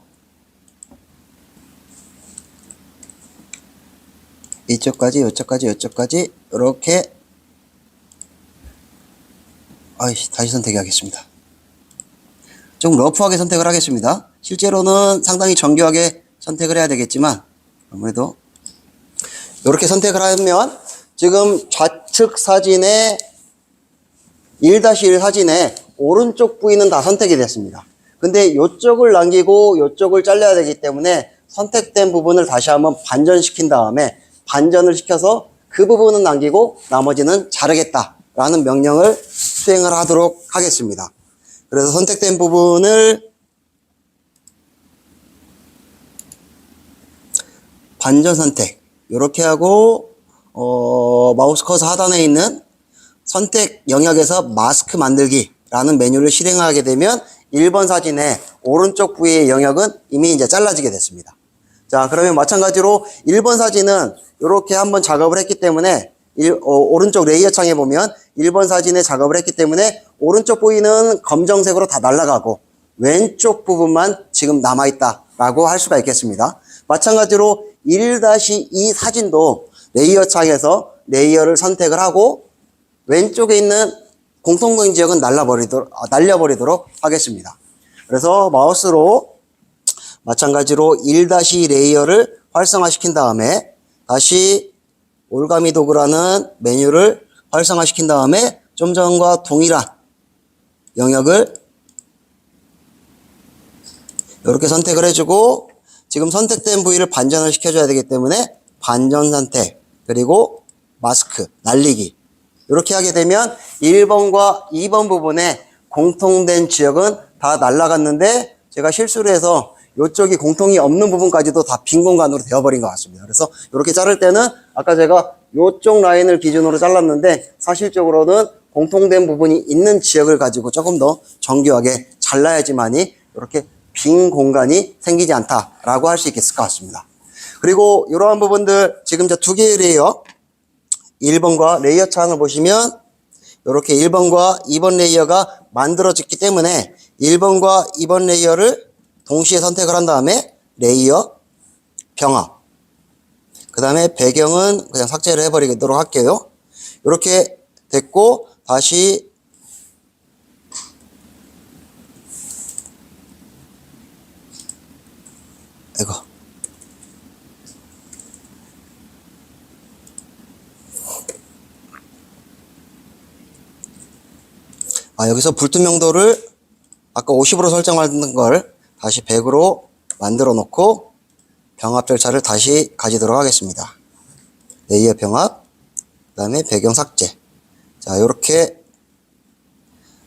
이쪽까지, 이쪽까지, 이쪽까지 이렇게 다시 선택하겠습니다. 좀 러프하게 선택을 하겠습니다. 실제로는 상당히 정교하게 선택을 해야 되겠지만 아무래도 이렇게 선택을 하면 지금 좌측 사진의 1-1 사진의 오른쪽 부위는 다 선택이 됐습니다. 근데 이쪽을 남기고 이쪽을 잘라야 되기 때문에 선택된 부분을 다시 한번 반전시킨 다음에 반전을 시켜서 그 부분은 남기고 나머지는 자르겠다라는 명령을 수행을 하도록 하겠습니다. 그래서 선택된 부분을 반전 선택 이렇게 하고 마우스 커서 하단에 있는 선택 영역에서 마스크 만들기라는 메뉴를 실행하게 되면 1번 사진의 오른쪽 부위의 영역은 이미 이제 잘라지게 됐습니다. 자, 그러면 마찬가지로 1번 사진은 이렇게 한번 작업을 했기 때문에 오른쪽 레이어 창에 보면 1번 사진에 작업을 했기 때문에 오른쪽 부위는 검정색으로 다 날아가고 왼쪽 부분만 지금 남아있다라고 할 수가 있겠습니다. 마찬가지로 1-2 사진도 레이어 창에서 레이어를 선택을 하고 왼쪽에 있는 공통된 지역은 날려버리도록 하겠습니다. 그래서 마우스로 마찬가지로 1-2 레이어를 활성화시킨 다음에 다시 올가미 도구라는 메뉴를 활성화시킨 다음에 좀 전과 동일한 영역을 이렇게 선택을 해주고 지금 선택된 부위를 반전을 시켜줘야 되기 때문에 반전 선택 그리고 마스크 날리기 이렇게 하게 되면 1번과 2번 부분에 공통된 지역은 다 날아갔는데 제가 실수를 해서 이쪽이 공통이 없는 부분까지도 다 빈 공간으로 되어버린 것 같습니다. 그래서 이렇게 자를 때는 아까 제가 이쪽 라인을 기준으로 잘랐는데 사실적으로는 공통된 부분이 있는 지역을 가지고 조금 더 정교하게 잘라야지만이 이렇게 빈 공간이 생기지 않다라고 할 수 있겠을 것 같습니다. 그리고 이러한 부분들 지금 두 개의 레이어 1번과 레이어 창을 보시면 이렇게 1번과 2번 레이어가 만들어졌기 때문에 1번과 2번 레이어를 동시에 선택을 한 다음에 레이어 병합, 그 다음에 배경은 그냥 삭제를 해버리도록 할게요. 이렇게 됐고 다시 이거 여기서 불투명도를 아까 50으로 설정하는 걸 다시 100으로 만들어 놓고 병합 절차를 다시 가지도록 하겠습니다. 레이어 병합, 그 다음에 배경 삭제. 자, 이렇게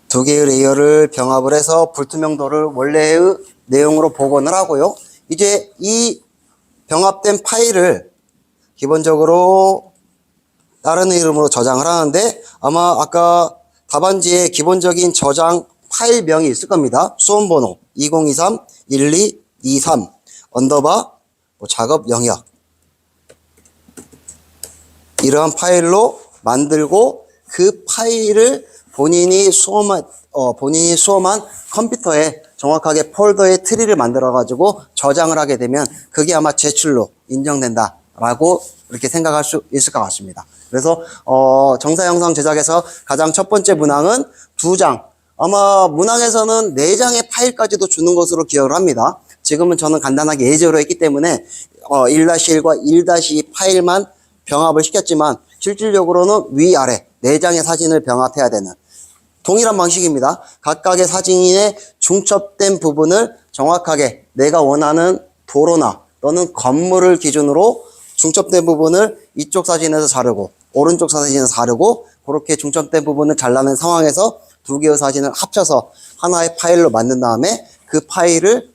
두 개의 레이어를 병합을 해서 불투명도를 원래의 내용으로 복원을 하고요. 이제 이 병합된 파일을 기본적으로 다른 이름으로 저장을 하는데 아마 아까 답안지에 기본적인 저장 파일명이 있을 겁니다. 수험번호 2023-1223 언더바 작업 영역 이러한 파일로 만들고 그 파일을 본인이 수험한 컴퓨터에 정확하게 폴더의 트리를 만들어 가지고 저장을 하게 되면 그게 아마 제출로 인정된다 라고 이렇게 생각할 수 있을 것 같습니다. 그래서 정사 영상 제작에서 가장 첫 번째 문항은 2장, 아마 문항에서는 4장의 파일까지도 주는 것으로 기억을 합니다. 지금은 저는 간단하게 예제로 했기 때문에 1-1과 1-2 파일만 병합을 시켰지만 실질적으로는 위아래 4장의 사진을 병합해야 되는 동일한 방식입니다. 각각의 사진의 중첩된 부분을 정확하게 내가 원하는 도로나 또는 건물을 기준으로 중첩된 부분을 이쪽 사진에서 자르고 오른쪽 사진에서 자르고 그렇게 중첩된 부분을 잘라낸 상황에서 두 개의 사진을 합쳐서 하나의 파일로 만든 다음에 그 파일을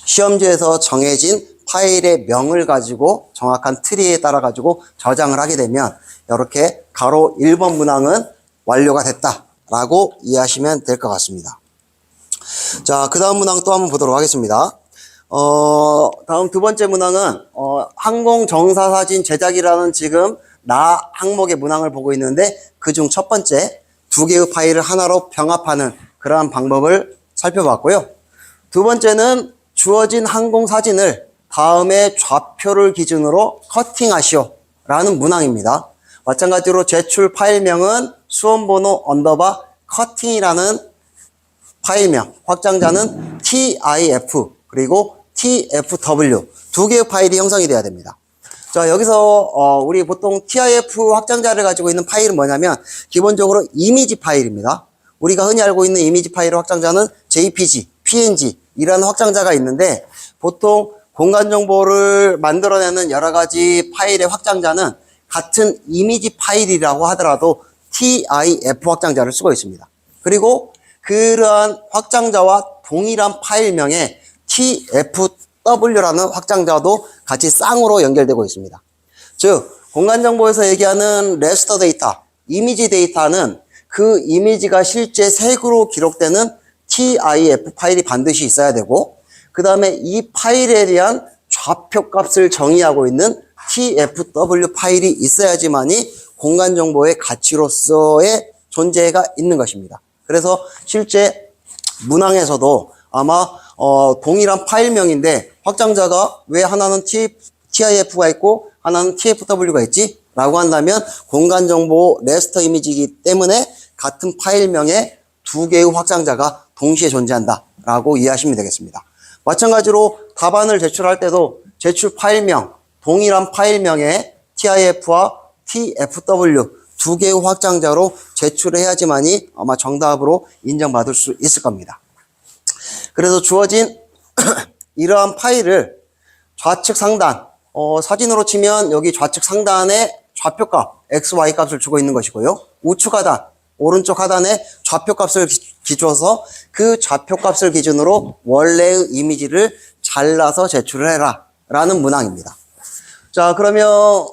시험지에서 정해진 파일의 명을 가지고 정확한 트리에 따라 가지고 저장을 하게 되면 이렇게 가로 1번 문항은 완료가 됐다라고 이해하시면 될 것 같습니다. 자, 그 다음 문항 또 한번 보도록 하겠습니다. 다음 두 번째 문항은 항공정사사진 제작이라는 지금 나 항목의 문항을 보고 있는데 그중 첫 번째 두 개의 파일을 하나로 병합하는 그러한 방법을 살펴봤고요. 두 번째는 주어진 항공사진을 다음의 좌표를 기준으로 커팅하시오 라는 문항입니다. 마찬가지로 제출 파일명은 수험번호 언더바 커팅이라는 파일명, 확장자는 TIF 그리고 TFW 두 개의 파일이 형성이 돼야 됩니다. 자, 여기서 우리 보통 TIF 확장자를 가지고 있는 파일은 뭐냐면 기본적으로 이미지 파일입니다. 우리가 흔히 알고 있는 이미지 파일의 확장자는 JPG, PNG 이라는 확장자가 있는데 보통 공간 정보를 만들어내는 여러 가지 파일의 확장자는 같은 이미지 파일이라고 하더라도 TIF 확장자를 쓰고 있습니다. 그리고 그러한 확장자와 동일한 파일명의 TFW라는 확장자도 같이 쌍으로 연결되고 있습니다. 즉, 공간정보에서 얘기하는 레스터 데이터, 이미지 데이터는 그 이미지가 실제 색으로 기록되는 TIF 파일이 반드시 있어야 되고 그 다음에 이 파일에 대한 좌표 값을 정의하고 있는 TFW 파일이 있어야지만이 공간정보의 가치로서의 존재가 있는 것입니다. 그래서 실제 문항에서도 아마 동일한 파일명인데 확장자가 왜 하나는 TIF가 있고 하나는 TFW가 있지? 라고 한다면 공간정보 레스터 이미지이기 때문에 같은 파일명의 두 개의 확장자가 동시에 존재한다 라고 이해하시면 되겠습니다. 마찬가지로 답안을 제출할 때도 제출 파일명, 동일한 파일명의 TIF와 TFW 두 개의 확장자로 제출을 해야지만이 아마 정답으로 인정받을 수 있을 겁니다. 그래서 주어진 이러한 파일을 좌측 상단, 사진으로 치면 여기 좌측 상단에 좌표값, XY 값을 주고 있는 것이고요. 우측 하단, 오른쪽 하단에 좌표값을 기줘서 그 좌표값을 기준으로 원래의 이미지를 잘라서 제출을 해라 라는 문항입니다. 자, 그러면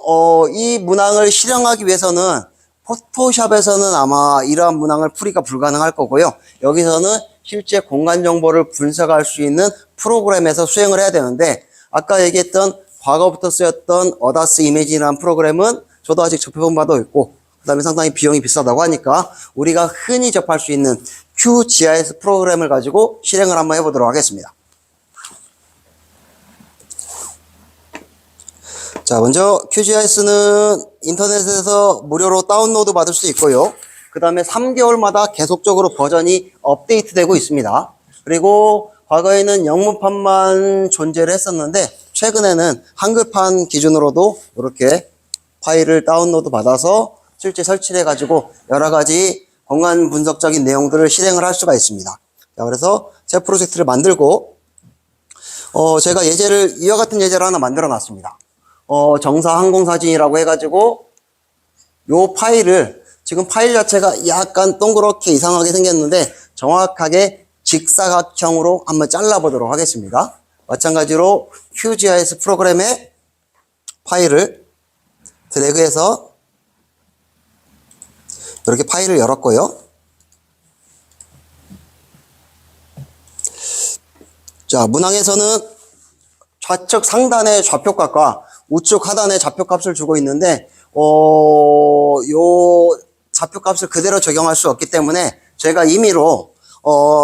이 문항을 실행하기 위해서는 포토샵에서는 아마 이러한 문항을 풀이가 불가능할 거고요. 여기서는 실제 공간 정보를 분석할 수 있는 프로그램에서 수행을 해야 되는데, 아까 얘기했던 과거부터 쓰였던 어다스 이미지라는 프로그램은 저도 아직 접해본 바도 있고, 그 다음에 상당히 비용이 비싸다고 하니까 우리가 흔히 접할 수 있는 QGIS 프로그램을 가지고 실행을 한번 해보도록 하겠습니다. 자, 먼저 QGIS는 인터넷에서 무료로 다운로드 받을 수 있고요. 그 다음에 3개월마다 계속적으로 버전이 업데이트 되고 있습니다. 그리고 과거에는 영문판만 존재를 했었는데 최근에는 한글판 기준으로도 이렇게 파일을 다운로드 받아서 실제 설치를 해가지고 여러 가지 공간 분석적인 내용들을 실행을 할 수가 있습니다. 자, 그래서 새 프로젝트를 만들고 제가 이와 같은 예제를 하나 만들어 놨습니다. 정사 항공사진이라고 해가지고 요 파일을, 지금 파일 자체가 약간 동그랗게 이상하게 생겼는데 정확하게 직사각형으로 한번 잘라보도록 하겠습니다. 마찬가지로 QGIS 프로그램의 파일을 드래그해서 이렇게 파일을 열었고요. 자, 문항에서는 좌측 상단의 좌표값과 우측 하단의 좌표값을 주고 있는데 요 좌표값을 그대로 적용할 수 없기 때문에 제가 임의로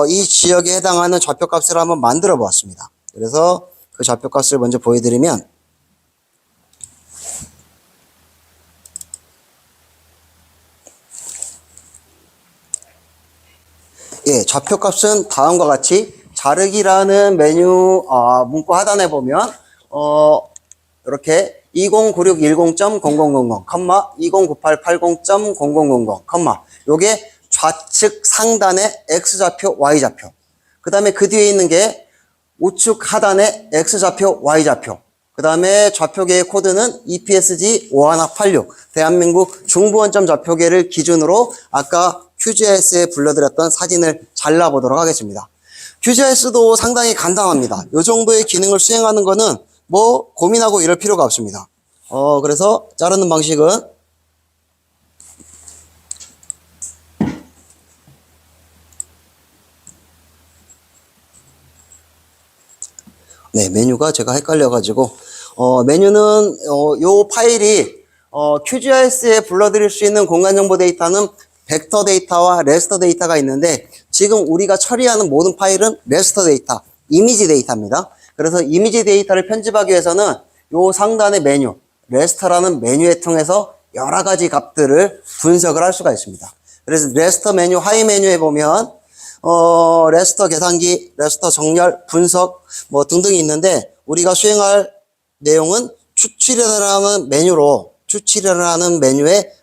이 지역에 해당하는 좌표값을 한번 만들어 보았습니다. 그래서 그 좌표값을 먼저 보여드리면, 예, 좌표값은 다음과 같이 자르기라는 메뉴 문구 하단에 보면 이렇게 209610.0000, 209880.0000, 요게 좌측 상단의 X좌표, Y좌표. 그 다음에 그 뒤에 있는 게 우측 하단의 X좌표, Y좌표. 그 다음에 좌표계의 코드는 EPSG 5186, 대한민국 중부원점 좌표계를 기준으로 아까 QGIS에 불러드렸던 사진을 잘라보도록 하겠습니다. QGIS도 상당히 간단합니다. 이 정도의 기능을 수행하는 거는 뭐 고민하고 이럴 필요가 없습니다. 그래서 자르는 방식은 네, 메뉴가 제가 헷갈려가지고 메뉴는 요 파일이 QGIS에 불러드릴 수 있는 공간정보 데이터는 벡터 데이터와 레스터 데이터가 있는데 지금 우리가 처리하는 모든 파일은 레스터 데이터, 이미지 데이터입니다. 그래서 이미지 데이터를 편집하기 위해서는 요 상단의 메뉴, 레스터라는 메뉴에 통해서 여러 가지 값들을 분석을 할 수가 있습니다. 그래서 레스터 메뉴, 하이 메뉴에 보면 레스터 계산기, 레스터 정렬, 분석 뭐 등등이 있는데 우리가 수행할 내용은 추출이라는 메뉴의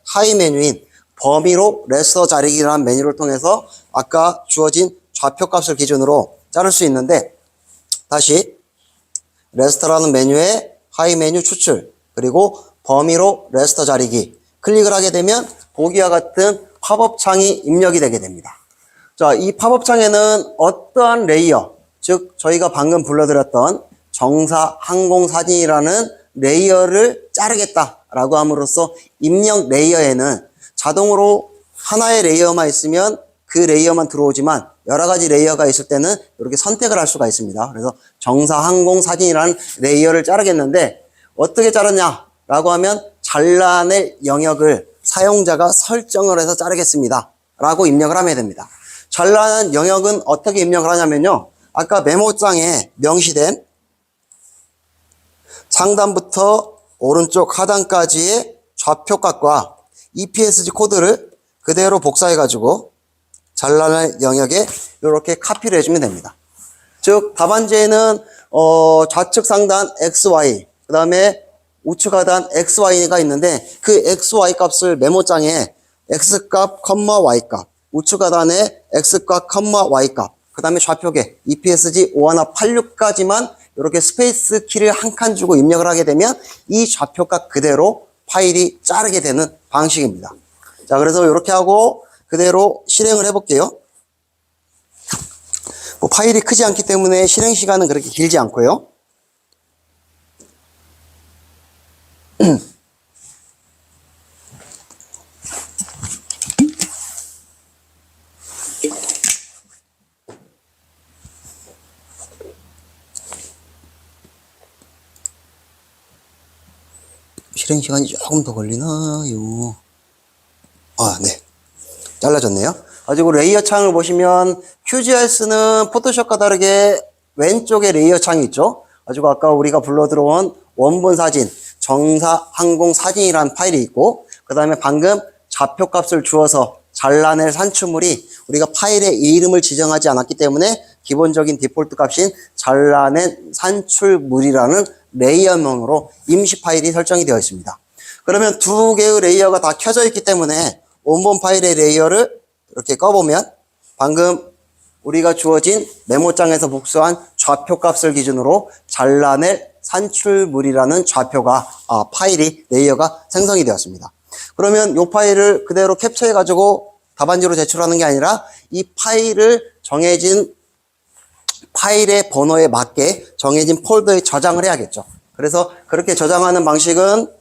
하이 메뉴인 범위로 레스터 자르기라는 메뉴를 통해서 아까 주어진 좌표값을 기준으로 자를 수 있는데, 다시 레스터라는 메뉴의 하이 메뉴 추출, 그리고 범위로 레스터 자르기 클릭을 하게 되면 보기와 같은 팝업 창이 입력이 되게 됩니다. 자, 이 팝업 창에는 어떠한 레이어, 즉 저희가 방금 불러드렸던 정사 항공사진이라는 레이어를 자르겠다라고 함으로써 입력 레이어에는 자동으로 하나의 레이어만 있으면 그 레이어만 들어오지만 여러 가지 레이어가 있을 때는 이렇게 선택을 할 수가 있습니다. 그래서 정사 항공사진이라는 레이어를 자르겠는데 어떻게 자르냐라고 하면 잘라낼 영역을 사용자가 설정을 해서 자르겠습니다 라고 입력을 하면 됩니다. 잘라낸 영역은 어떻게 입력을 하냐면요, 아까 메모장에 명시된 상단부터 오른쪽 하단까지의 좌표값과 EPSG 코드를 그대로 복사해 가지고 잘라낼 영역에 이렇게 카피를 해주면 됩니다. 즉 답안지에는 좌측 상단 XY, 그 다음에 우측 하단 XY가 있는데 그 XY 값을 메모장에 X값, Y값, 우측 하단에 X값, Y값, 그 다음에 좌표계 EPSG 5186까지만 이렇게 스페이스 키를 한 칸 주고 입력을 하게 되면 이 좌표값 그대로 파일이 자르게 되는 방식입니다. 자, 그래서 이렇게 하고 그대로 실행을 해볼게요. 뭐 파일이 크지 않기 때문에 실행 시간은 그렇게 길지 않고요. 실행 시간이 조금 더 걸리나요? 아, 네. 잘라졌네요. 가지고 레이어 창을 보시면 QGIS는 포토샵과 다르게 왼쪽에 레이어 창이 있죠. 가지고 아까 우리가 불러 들어온 원본 사진, 정사 항공 사진이라는 파일이 있고, 그 다음에 방금 좌표 값을 주어서 잘라낼 산출물이 우리가 파일의 이름을 지정하지 않았기 때문에 기본적인 디폴트 값인 잘라낸 산출물이라는 레이어명으로 임시 파일이 설정이 되어 있습니다. 그러면 두 개의 레이어가 다 켜져 있기 때문에 원본 파일의 레이어를 이렇게 꺼보면 방금 우리가 주어진 메모장에서 복수한 좌표 값을 기준으로 잘라낼 산출물이라는 좌표가 파일이 레이어가 생성이 되었습니다. 그러면 이 파일을 그대로 캡처해 가지고 답안지로 제출하는 게 아니라 이 파일을 정해진 파일의 번호에 맞게 정해진 폴더에 저장을 해야겠죠. 그래서 그렇게 저장하는 방식은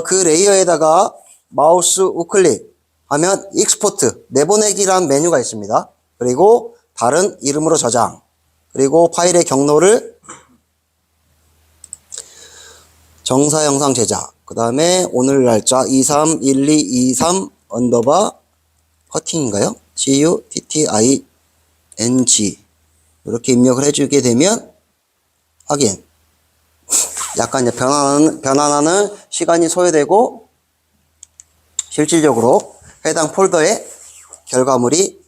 그 레이어에다가 마우스 우클릭 하면 익스포트 내보내기란 메뉴가 있습니다. 그리고 다른 이름으로 저장, 그리고 파일의 경로를 정사 영상 제작, 그 다음에 오늘 날짜 231223 언더바 커팅인가요? CUTTING 이렇게 입력을 해주게 되면 확인. 약간 이제 변환하는 시간이 소요되고 실질적으로 해당 폴더에 결과물이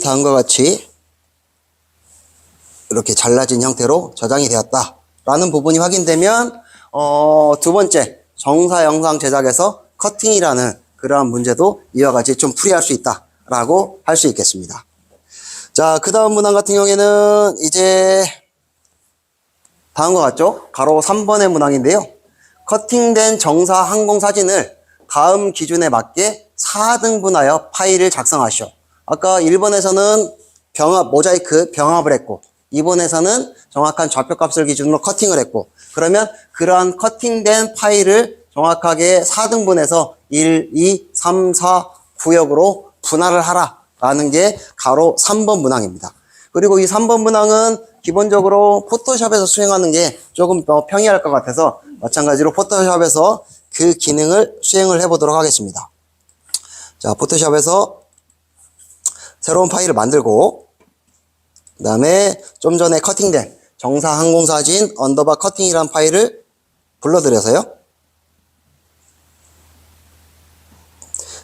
다음과 같이 이렇게 잘라진 형태로 저장이 되었다라는 부분이 확인되면 두 번째 정사 영상 제작에서 커팅이라는 그러한 문제도 이와 같이 좀 풀이할 수 있다라고 할 수 있겠습니다. 자, 그 다음 문항 같은 경우에는 이제 다음과 같죠? 가로 3번의 문항인데요. 커팅된 정사 항공 사진을 다음 기준에 맞게 4등분하여 파일을 작성하시오. 아까 1번에서는 모자이크 병합을 했고 2번에서는 정확한 좌표 값을 기준으로 커팅을 했고, 그러면 그러한 커팅된 파일을 정확하게 4등분해서 1, 2, 3, 4 구역으로 분할을 하라라는 게 가로 3번 문항입니다. 그리고 이 3번 문항은 기본적으로 포토샵에서 수행하는 게 조금 더 평이할 것 같아서 마찬가지로 포토샵에서 그 기능을 수행을 해보도록 하겠습니다. 자, 포토샵에서 새로운 파일을 만들고, 그 다음에 좀 전에 커팅된 정사 항공사진 언더바 커팅이라는 파일을 불러들여서요.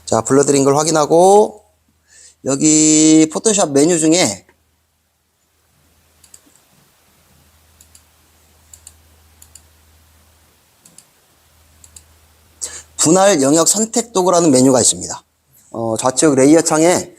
자, 불러들인 걸 확인하고 여기 포토샵 메뉴 중에 분할 영역 선택 도구라는 메뉴가 있습니다. 좌측 레이어 창에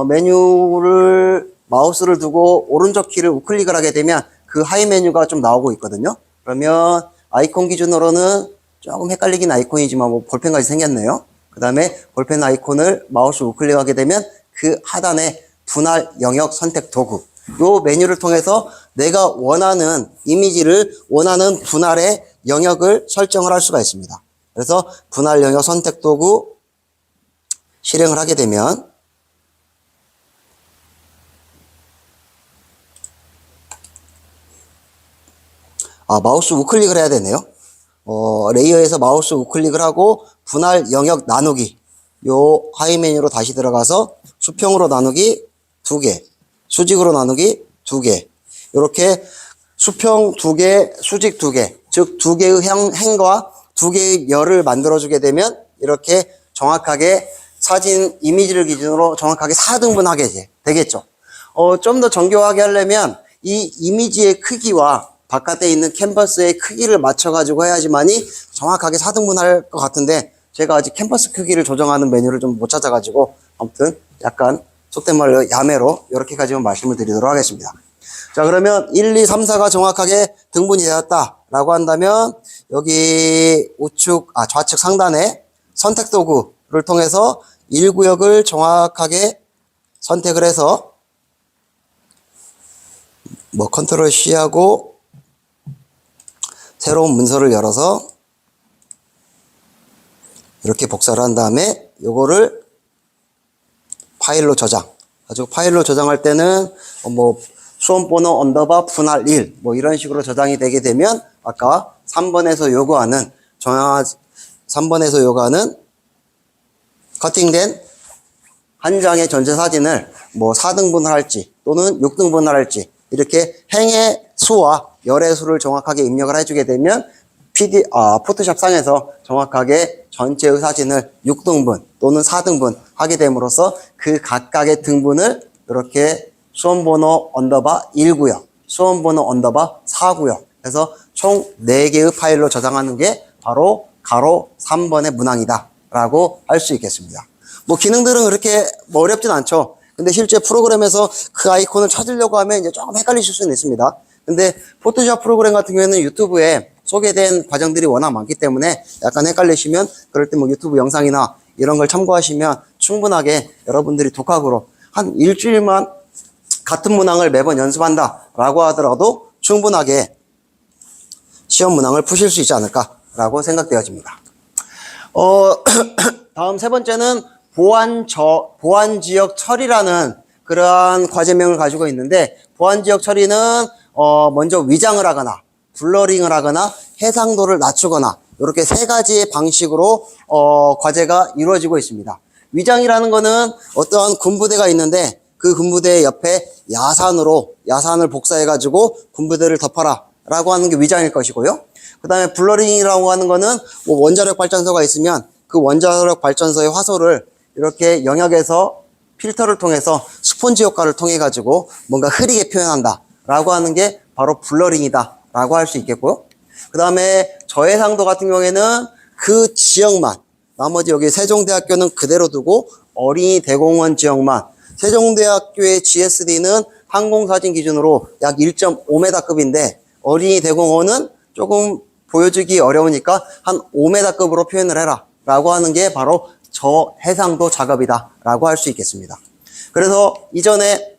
메뉴를 마우스를 두고 오른쪽 키를 우클릭을 하게 되면 그 하이 메뉴가 좀 나오고 있거든요. 그러면 아이콘 기준으로는 조금 헷갈리긴 아이콘이지만 뭐 볼펜까지 생겼네요. 그 다음에 볼펜 아이콘을 마우스 우클릭하게 되면 그 하단에 분할 영역 선택 도구, 이 메뉴를 통해서 내가 원하는 이미지를 원하는 분할의 영역을 설정을 할 수가 있습니다. 그래서 분할 영역 선택 도구 실행을 하게 되면 마우스 우클릭을 해야 되네요. 레이어에서 마우스 우클릭을 하고 분할 영역 나누기, 요 하이 메뉴로 다시 들어가서 수평으로 나누기 2개, 수직으로 나누기 2개, 이렇게 수평 2개, 수직 2개, 즉 2개의 행과 2개의 열을 만들어주게 되면 이렇게 정확하게 사진 이미지를 기준으로 정확하게 4등분하게 되겠죠. 좀 더 정교하게 하려면 이 이미지의 크기와 바깥에 있는 캔버스의 크기를 맞춰가지고 해야지만이 정확하게 4등분할 것 같은데, 제가 아직 캔버스 크기를 조정하는 메뉴를 좀 못 찾아가지고 아무튼 약간 속된 말로 야매로 이렇게까지만 말씀을 드리도록 하겠습니다. 자, 그러면 1, 2, 3, 4가 정확하게 등분이 되었다라고 한다면 여기 좌측 상단에 선택 도구를 통해서 1구역을 정확하게 선택을 해서 컨트롤 C하고 새로운 문서를 열어서 이렇게 복사를 한 다음에 요거를 파일로 저장. 가지고 파일로 저장할 때는 수험번호 언더바 분할 1 이런 식으로 저장이 되게 되면 아까 3번에서 요구하는 3번에서 요구하는 커팅된 한 장의 전체 사진을 4등분을 할지 또는 6등분을 할지 이렇게 행의 수와 열의 수를 정확하게 입력을 해주게 되면 포토샵 상에서 정확하게 전체의 사진을 6등분 또는 4등분 하게 됨으로써 그 각각의 등분을 이렇게 수험번호 언더바 1구역, 수험번호 언더바 4구역 해서 총 4개의 파일로 저장하는 게 바로 가로 3번의 문항이다 라고 할 수 있겠습니다. 기능들은 그렇게 어렵진 않죠. 근데 실제 프로그램에서 그 아이콘을 찾으려고 하면 이제 조금 헷갈리실 수는 있습니다. 근데 포토샵 프로그램 같은 경우에는 유튜브에 소개된 과정들이 워낙 많기 때문에 약간 헷갈리시면 그럴 때 유튜브 영상이나 이런 걸 참고하시면 충분하게 여러분들이 독학으로 한 일주일만 같은 문항을 매번 연습한다 라고 하더라도 충분하게 시험 문항을 푸실 수 있지 않을까 라고 생각되어집니다. 다음 세 번째는 보안지역 처리라는 그러한 과제명을 가지고 있는데, 보안지역 처리는 먼저 위장을 하거나 블러링을 하거나 해상도를 낮추거나 이렇게 세 가지의 방식으로 과제가 이루어지고 있습니다. 위장이라는 거는 어떠한 군부대가 있는데 그 군부대 옆에 야산을 복사해 가지고 군부대를 덮어라 라고 하는 게 위장일 것이고요. 그 다음에 블러링이라고 하는 거는 원자력 발전소가 있으면 그 원자력 발전소의 화소를 이렇게 영역에서 필터를 통해서 스폰지 효과를 통해 가지고 뭔가 흐리게 표현한다 라고 하는 게 바로 블러링이다 라고 할 수 있겠고요. 그 다음에 저해상도 같은 경우에는 그 지역만, 나머지 여기 세종대학교는 그대로 두고 어린이 대공원 지역만, 세종대학교의 GSD는 항공사진 기준으로 약 1.5m급인데 어린이 대공원은 조금 보여주기 어려우니까 한 5m급으로 표현을 해라 라고 하는 게 바로 저해상도 작업이다 라고 할 수 있겠습니다. 그래서 이전에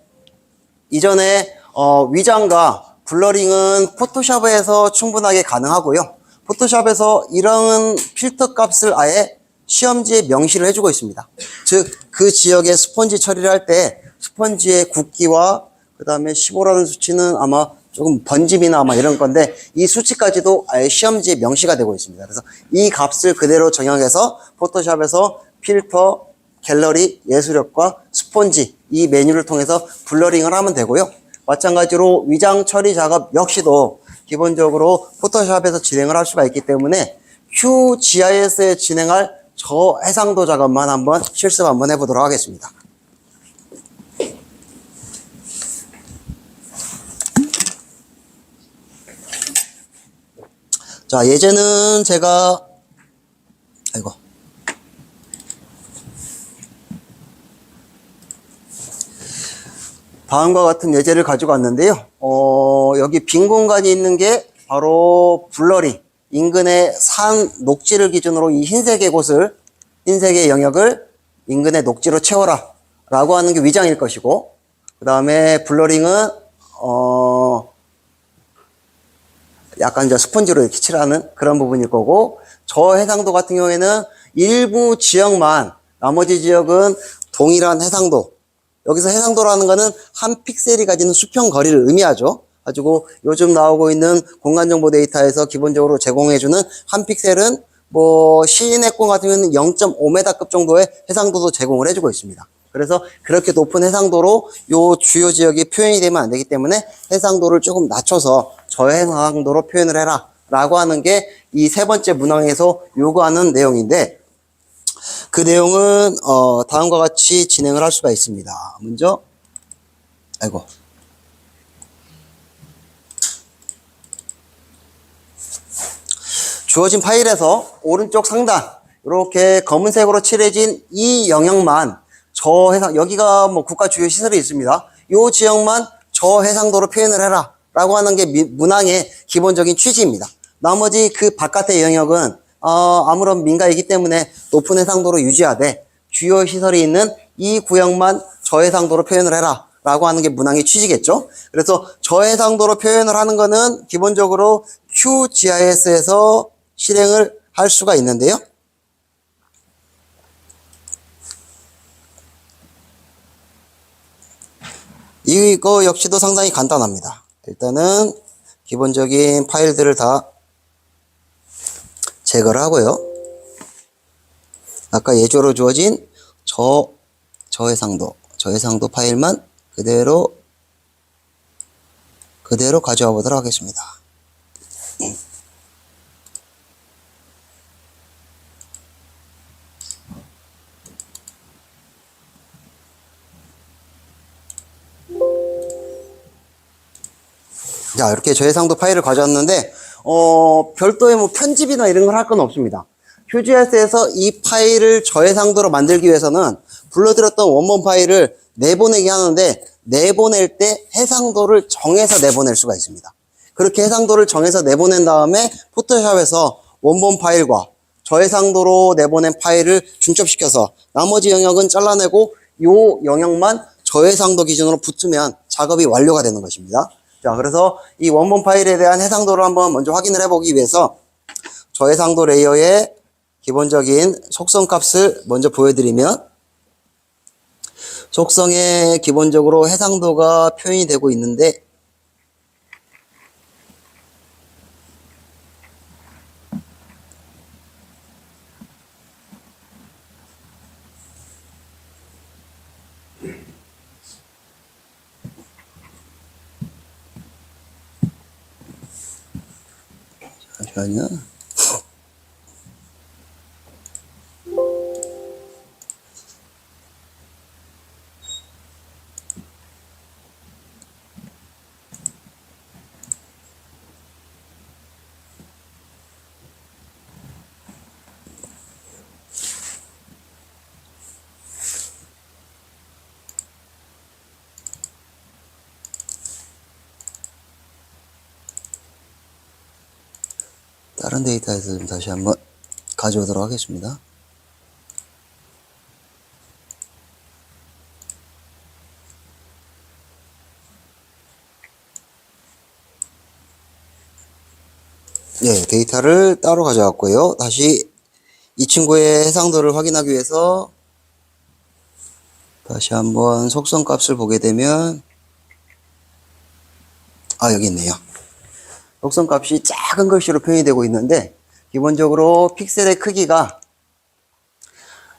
위장과 블러링은 포토샵에서 충분하게 가능하고요. 포토샵에서 이런 필터 값을 아예 시험지에 명시를 해주고 있습니다. 즉, 그 지역의 스펀지 처리를 할 때 스펀지의 굵기와 그 다음에 15라는 수치는 아마 조금 번짐이나 아마 이런 건데 이 수치까지도 아예 시험지에 명시가 되고 있습니다. 그래서 이 값을 그대로 정형해서 포토샵에서 필터, 갤러리, 예술력과 스폰지 이 메뉴를 통해서 블러링을 하면 되고요. 마찬가지로 위장 처리 작업 역시도 기본적으로 포토샵에서 진행을 할 수가 있기 때문에 QGIS에 진행할 저해상도 작업만 한번 실습 한번 해보도록 하겠습니다. 자, 예제는 제가 다음과 같은 예제를 가지고 왔는데요. 여기 빈 공간이 있는 게 바로 블러링, 인근의 산 녹지를 기준으로 이 흰색의 흰색의 영역을 인근의 녹지로 채워라 라고 하는 게 위장일 것이고, 그 다음에 블러링은 약간 이제 스펀지로 이렇게 칠하는 그런 부분일 거고, 저해상도 같은 경우에는 일부 지역만, 나머지 지역은 동일한 해상도. 여기서 해상도라는 거는 한 픽셀이 가지는 수평 거리를 의미하죠. 가지고 요즘 나오고 있는 공간정보 데이터에서 기본적으로 제공해주는 한 픽셀은 시내권 같은 경우는 0.5m급 정도의 해상도도 제공을 해주고 있습니다. 그래서 그렇게 높은 해상도로 요 주요 지역이 표현이 되면 안 되기 때문에 해상도를 조금 낮춰서 저해상도로 표현을 해라 라고 하는 게 이 세 번째 문항에서 요구하는 내용인데, 그 내용은 다음과 같이 진행을 할 수가 있습니다. 먼저 주어진 파일에서 오른쪽 상단 이렇게 검은색으로 칠해진 이 영역만 여기가 국가 주요 시설이 있습니다. 이 지역만 저해상도로 표현을 해라 라고 하는 게 문항의 기본적인 취지입니다. 나머지 그 바깥의 영역은 아무런 민가이기 때문에 높은 해상도로 유지하되 주요 시설이 있는 이 구역만 저해상도로 표현을 해라 라고 하는 게 문항의 취지겠죠. 그래서 저해상도로 표현을 하는 거는 기본적으로 QGIS에서 실행을 할 수가 있는데요. 이거 역시도 상당히 간단합니다. 일단은 기본적인 파일들을 다 제거를 하고요. 아까 예조로 주어진 저해상도 파일만 그대로 가져와 보도록 하겠습니다. 자, 이렇게 저해상도 파일을 가져왔는데 별도의 뭐 편집이나 이런 걸 할 건 없습니다. QGIS에서 이 파일을 저해상도로 만들기 위해서는 불러들였던 원본 파일을 내보내게 하는데, 내보낼 때 해상도를 정해서 내보낼 수가 있습니다. 그렇게 해상도를 정해서 내보낸 다음에 포토샵에서 원본 파일과 저해상도로 내보낸 파일을 중첩시켜서 나머지 영역은 잘라내고 이 영역만 저해상도 기준으로 붙으면 작업이 완료가 되는 것입니다. 자, 그래서 이 원본 파일에 대한 해상도를 한번 먼저 확인을 해보기 위해서 저해상도 레이어의 기본적인 속성 값을 먼저 보여드리면, 속성에 기본적으로 해상도가 표현이 되고 있는데, 잠시만요. 다른 데이터에서 좀 다시 한번 가져오도록 하겠습니다. 네, 데이터를 따로 가져왔고요. 다시 이 친구의 해상도를 확인하기 위해서 다시 한번 속성 값을 보게 되면, 여기 있네요. 속성 값이 작은 글씨로 표현이 되고 있는데, 기본적으로 픽셀의 크기가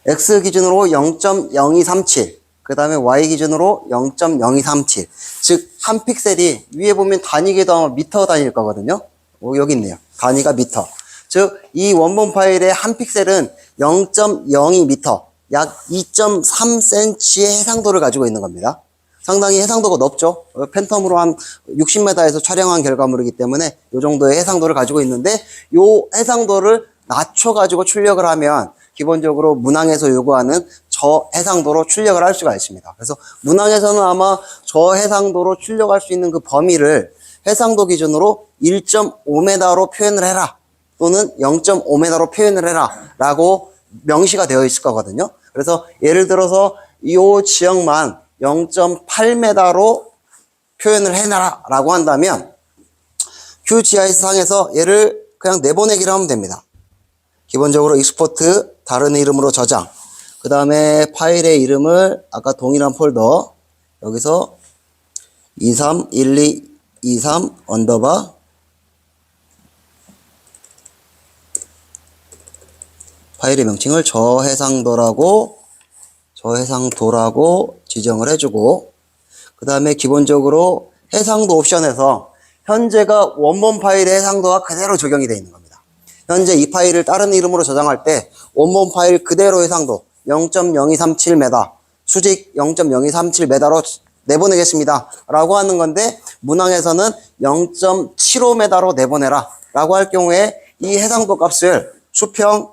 X 기준으로 0.0237, 그 다음에 Y 기준으로 0.0237, 즉 한 픽셀이 위에 보면 단위계도 아마 미터 단위일 거거든요. 여기 있네요. 단위가 미터. 즉 이 원본 파일의 한 픽셀은 0.02미터, 약 2.3cm의 해상도를 가지고 있는 겁니다. 상당히 해상도가 높죠. 팬텀으로 한 60m에서 촬영한 결과물이기 때문에 이 정도의 해상도를 가지고 있는데, 이 해상도를 낮춰가지고 출력을 하면 기본적으로 문항에서 요구하는 저해상도로 출력을 할 수가 있습니다. 그래서 문항에서는 아마 저해상도로 출력할 수 있는 그 범위를 해상도 기준으로 1.5m로 표현을 해라, 또는 0.5m로 표현을 해라 라고 명시가 되어 있을 거거든요. 그래서 예를 들어서 이 지역만 0.8m로 표현을 해놔라 라고 한다면 QGIS 상에서 얘를 그냥 내보내기로 하면 됩니다. 기본적으로 익스포트, 다른 이름으로 저장, 그 다음에 파일의 이름을 아까 동일한 폴더, 여기서 231223 언더바 파일의 명칭을 저해상도라고 지정을 해주고, 그 다음에 기본적으로 해상도 옵션에서 현재가 원본 파일의 해상도가 그대로 적용이 되어 있는 겁니다. 현재 이 파일을 다른 이름으로 저장할 때 원본 파일 그대로 해상도 0.0237m, 수직 0.0237m로 내보내겠습니다 라고 하는 건데, 문항에서는 0.75m로 내보내라 라고 할 경우에 이 해상도 값을 수평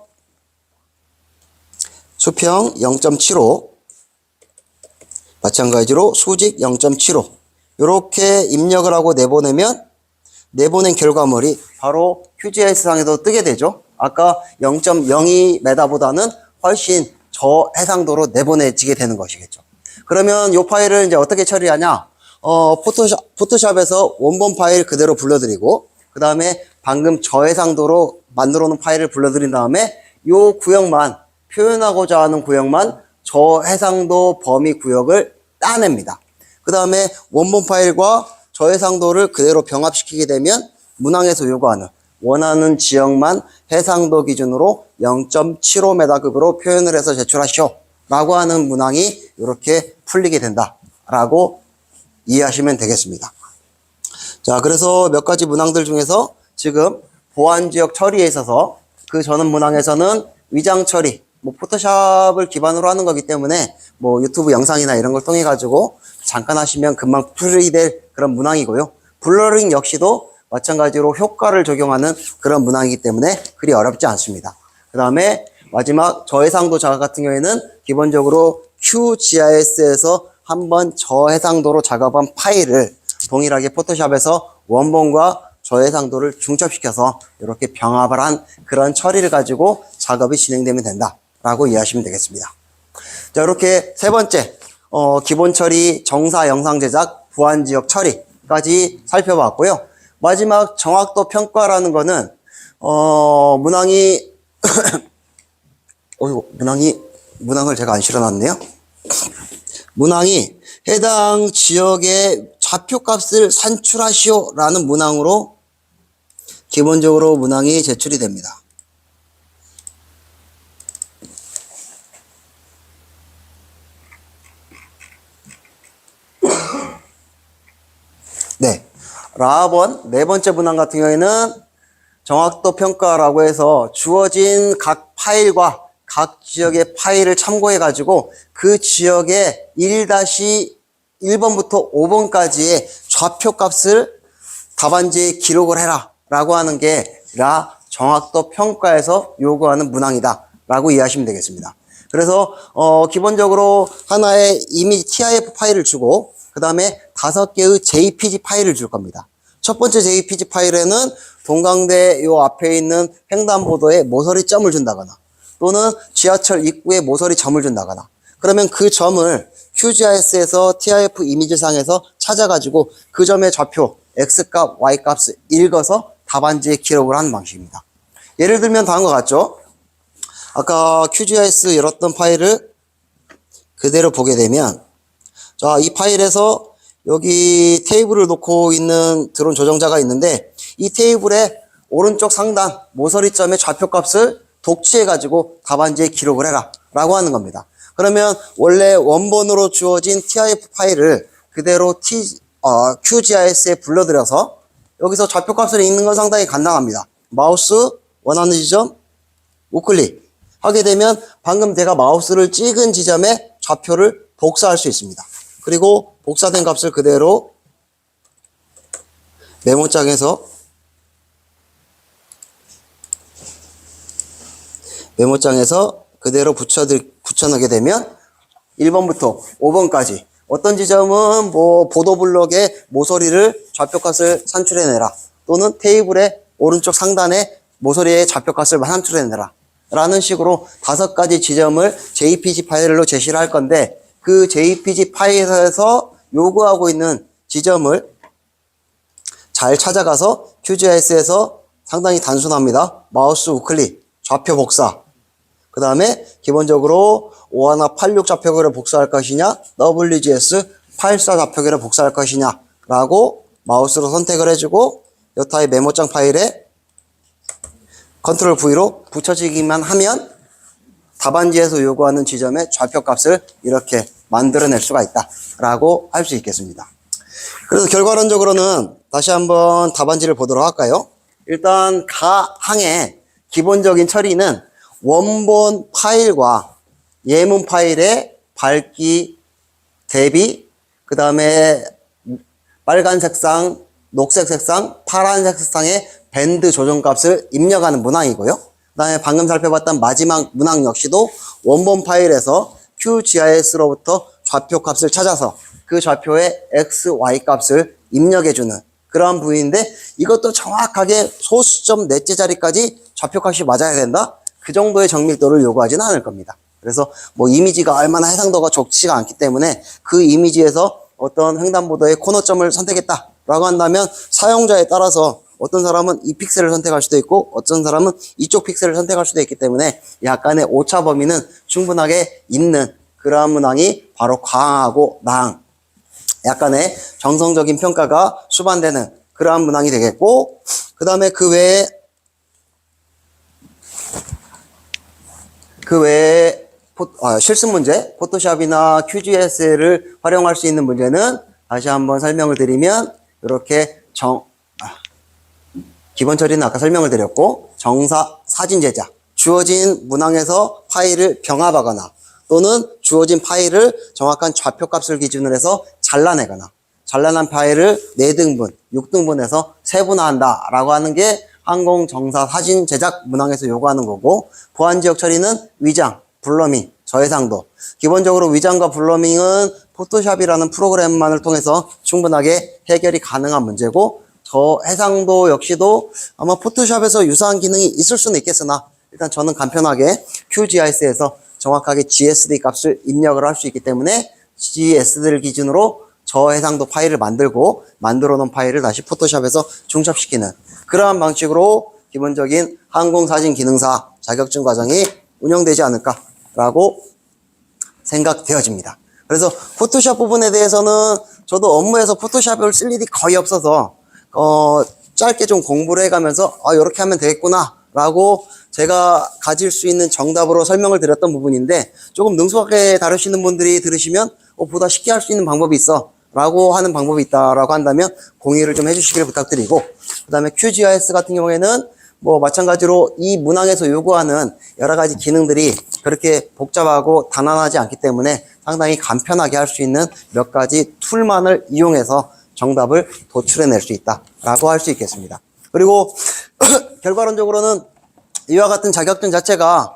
0.75, 마찬가지로 수직 0.75 이렇게 입력을 하고 내보내면 내보낸 결과물이 바로 QGIS 상에도 뜨게 되죠. 아까 0.02m보다는 훨씬 저해상도로 내보내지게 되는 것이겠죠. 그러면 이 파일을 이제 어떻게 처리하냐? 포토샵에서 원본 파일 그대로 불러드리고, 그 다음에 방금 저해상도로 만들어 놓은 파일을 불러드린 다음에 이 구역만, 표현하고자 하는 구역만 저해상도 범위 구역을 따냅니다. 그 다음에 원본 파일과 저해상도를 그대로 병합시키게 되면 문항에서 요구하는 원하는 지역만 해상도 기준으로 0.75m급으로 표현을 해서 제출하시오 라고 하는 문항이 이렇게 풀리게 된다 라고 이해하시면 되겠습니다. 자, 그래서 몇 가지 문항들 중에서 지금 보안지역 처리에 있어서 그 전원 문항에서는 위장 처리, 포토샵을 기반으로 하는 거기 때문에 유튜브 영상이나 이런 걸 통해 가지고 잠깐 하시면 금방 풀이될 그런 문항이고요. 블러링 역시도 마찬가지로 효과를 적용하는 그런 문항이기 때문에 그리 어렵지 않습니다. 그 다음에 마지막 저해상도 작업 같은 경우에는 기본적으로 QGIS에서 한번 저해상도로 작업한 파일을 동일하게 포토샵에서 원본과 저해상도를 중첩시켜서 이렇게 병합을 한 그런 처리를 가지고 작업이 진행되면 된다라고 이해하시면 되겠습니다. 자, 이렇게 세 번째 기본 처리, 정사 영상 제작, 보안지역 처리까지 살펴봤고요. 마지막 정확도 평가라는 거는 문항이 문항을 제가 안 실어놨네요. 문항이 해당 지역의 좌표값을 산출하시오 라는 문항으로 기본적으로 문항이 제출이 됩니다. 네. 라번 네 번째 문항 같은 경우에는 정확도 평가라고 해서 주어진 각 파일과 각 지역의 파일을 참고해 가지고 그 지역의 1-1번부터 5번까지의 좌표 값을 답안지에 기록을 해라 라고 하는 게 정확도 평가에서 요구하는 문항이다 라고 이해하시면 되겠습니다. 그래서 기본적으로 하나의 이미지 TIF 파일을 주고 그 다음에 5개의 JPG 파일을 줄 겁니다. 첫 번째 JPG 파일에는 동강대 요 앞에 있는 횡단보도에 모서리 점을 준다거나 또는 지하철 입구에 모서리 점을 준다거나 그러면 그 점을 QGIS에서 TIF 이미지상에서 찾아가지고 그 점의 좌표 X값, Y값을 읽어서 답안지에 기록을 하는 방식입니다. 예를 들면 다음과 같죠? 아까 QGIS 열었던 파일을 그대로 보게 되면 자, 이 파일에서 여기 테이블을 놓고 있는 드론 조정자가 있는데 이 테이블의 오른쪽 상단 모서리점의 좌표값을 독치해가지고 답안지에 기록을 해라 라고 하는 겁니다. 그러면 원래 원본으로 주어진 TIF 파일을 그대로 QGIS에 불러들여서 여기서 좌표값을 읽는 건 상당히 간단합니다. 마우스 원하는 지점 우클릭 하게 되면 방금 제가 마우스를 찍은 지점에 좌표를 복사할 수 있습니다. 그리고 복사된 값을 그대로 메모장에서 그대로 붙여넣게 되면 1번부터 5번까지 어떤 지점은 보도블록의 모서리를 좌표값을 산출해내라 또는 테이블의 오른쪽 상단에 모서리의 좌표값을 산출해내라 라는 식으로 5가지 지점을 JPG 파일로 제시를 할 건데 그 JPG 파일에서 요구하고 있는 지점을 잘 찾아가서 QGIS에서 상당히 단순합니다. 마우스 우클릭, 좌표 복사. 그 다음에 기본적으로 5186 좌표계를 복사할 것이냐, WGS 84 좌표계를 복사할 것이냐 라고 마우스로 선택을 해주고 여타의 메모장 파일에 컨트롤 V로 붙여지기만 하면 답안지에서 요구하는 지점의 좌표값을 이렇게 만들어낼 수가 있다라고 할 수 있겠습니다. 그래서 결과론적으로는 다시 한번 답안지를 보도록 할까요? 일단 가 항의 기본적인 처리는 원본 파일과 예문 파일의 밝기, 대비, 그 다음에 빨간 색상, 녹색 색상, 파란색 색상의 밴드 조정값을 입력하는 문항이고요. 그 다음에 방금 살펴봤던 마지막 문항 역시도 원본 파일에서 QGIS로부터 좌표 값을 찾아서 그 좌표에 X, Y 값을 입력해주는 그러한 부위인데 이것도 정확하게 소수점 넷째 자리까지 좌표 값이 맞아야 된다? 그 정도의 정밀도를 요구하지는 않을 겁니다. 그래서 뭐 이미지가 얼마나 해상도가 좋지가 않기 때문에 그 이미지에서 어떤 횡단보도의 코너점을 선택했다라고 한다면 사용자에 따라서 어떤 사람은 이 픽셀을 선택할 수도 있고 어떤 사람은 이쪽 픽셀을 선택할 수도 있기 때문에 약간의 오차 범위는 충분하게 있는 그러한 문항이 바로 과하고 낭 약간의 정성적인 평가가 수반되는 그러한 문항이 되겠고 그 다음에 그 외에 실습 문제, 포토샵이나 QGIS를 활용할 수 있는 문제는 다시 한번 설명을 드리면 이렇게 기본 처리는 아까 설명을 드렸고 정사, 사진 제작, 주어진 문항에서 파일을 병합하거나 또는 주어진 파일을 정확한 좌표값을 기준으로 해서 잘라내거나 잘라낸 파일을 4등분, 6등분해서 세분화한다 라고 하는 게 항공 정사 사진 제작 문항에서 요구하는 거고 보안지역 처리는 위장, 블러밍, 저해상도 기본적으로 위장과 블러밍은 포토샵이라는 프로그램만을 통해서 충분하게 해결이 가능한 문제고 저해상도 역시도 아마 포토샵에서 유사한 기능이 있을 수는 있겠으나 일단 저는 간편하게 QGIS에서 정확하게 GSD 값을 입력을 할 수 있기 때문에 GSD를 기준으로 저해상도 파일을 만들고 만들어 놓은 파일을 다시 포토샵에서 중첩시키는 그러한 방식으로 기본적인 항공사진 기능사 자격증 과정이 운영되지 않을까라고 생각되어집니다. 그래서 포토샵 부분에 대해서는 저도 업무에서 포토샵을 쓸 일이 거의 없어서 짧게 좀 공부를 해가면서 이렇게 하면 되겠구나 라고 제가 가질 수 있는 정답으로 설명을 드렸던 부분인데 조금 능숙하게 다루시는 분들이 들으시면 보다 쉽게 할 수 있는 방법이 있어 라고 하는 방법이 있다라고 한다면 공유를 좀 해주시길 부탁드리고 그 다음에 QGIS 같은 경우에는 뭐 마찬가지로 이 문항에서 요구하는 여러 가지 기능들이 그렇게 복잡하고 단안하지 않기 때문에 상당히 간편하게 할 수 있는 몇 가지 툴만을 이용해서 정답을 도출해낼 수 있다라고 할 수 있겠습니다. 그리고 결과론적으로는 이와 같은 자격증 자체가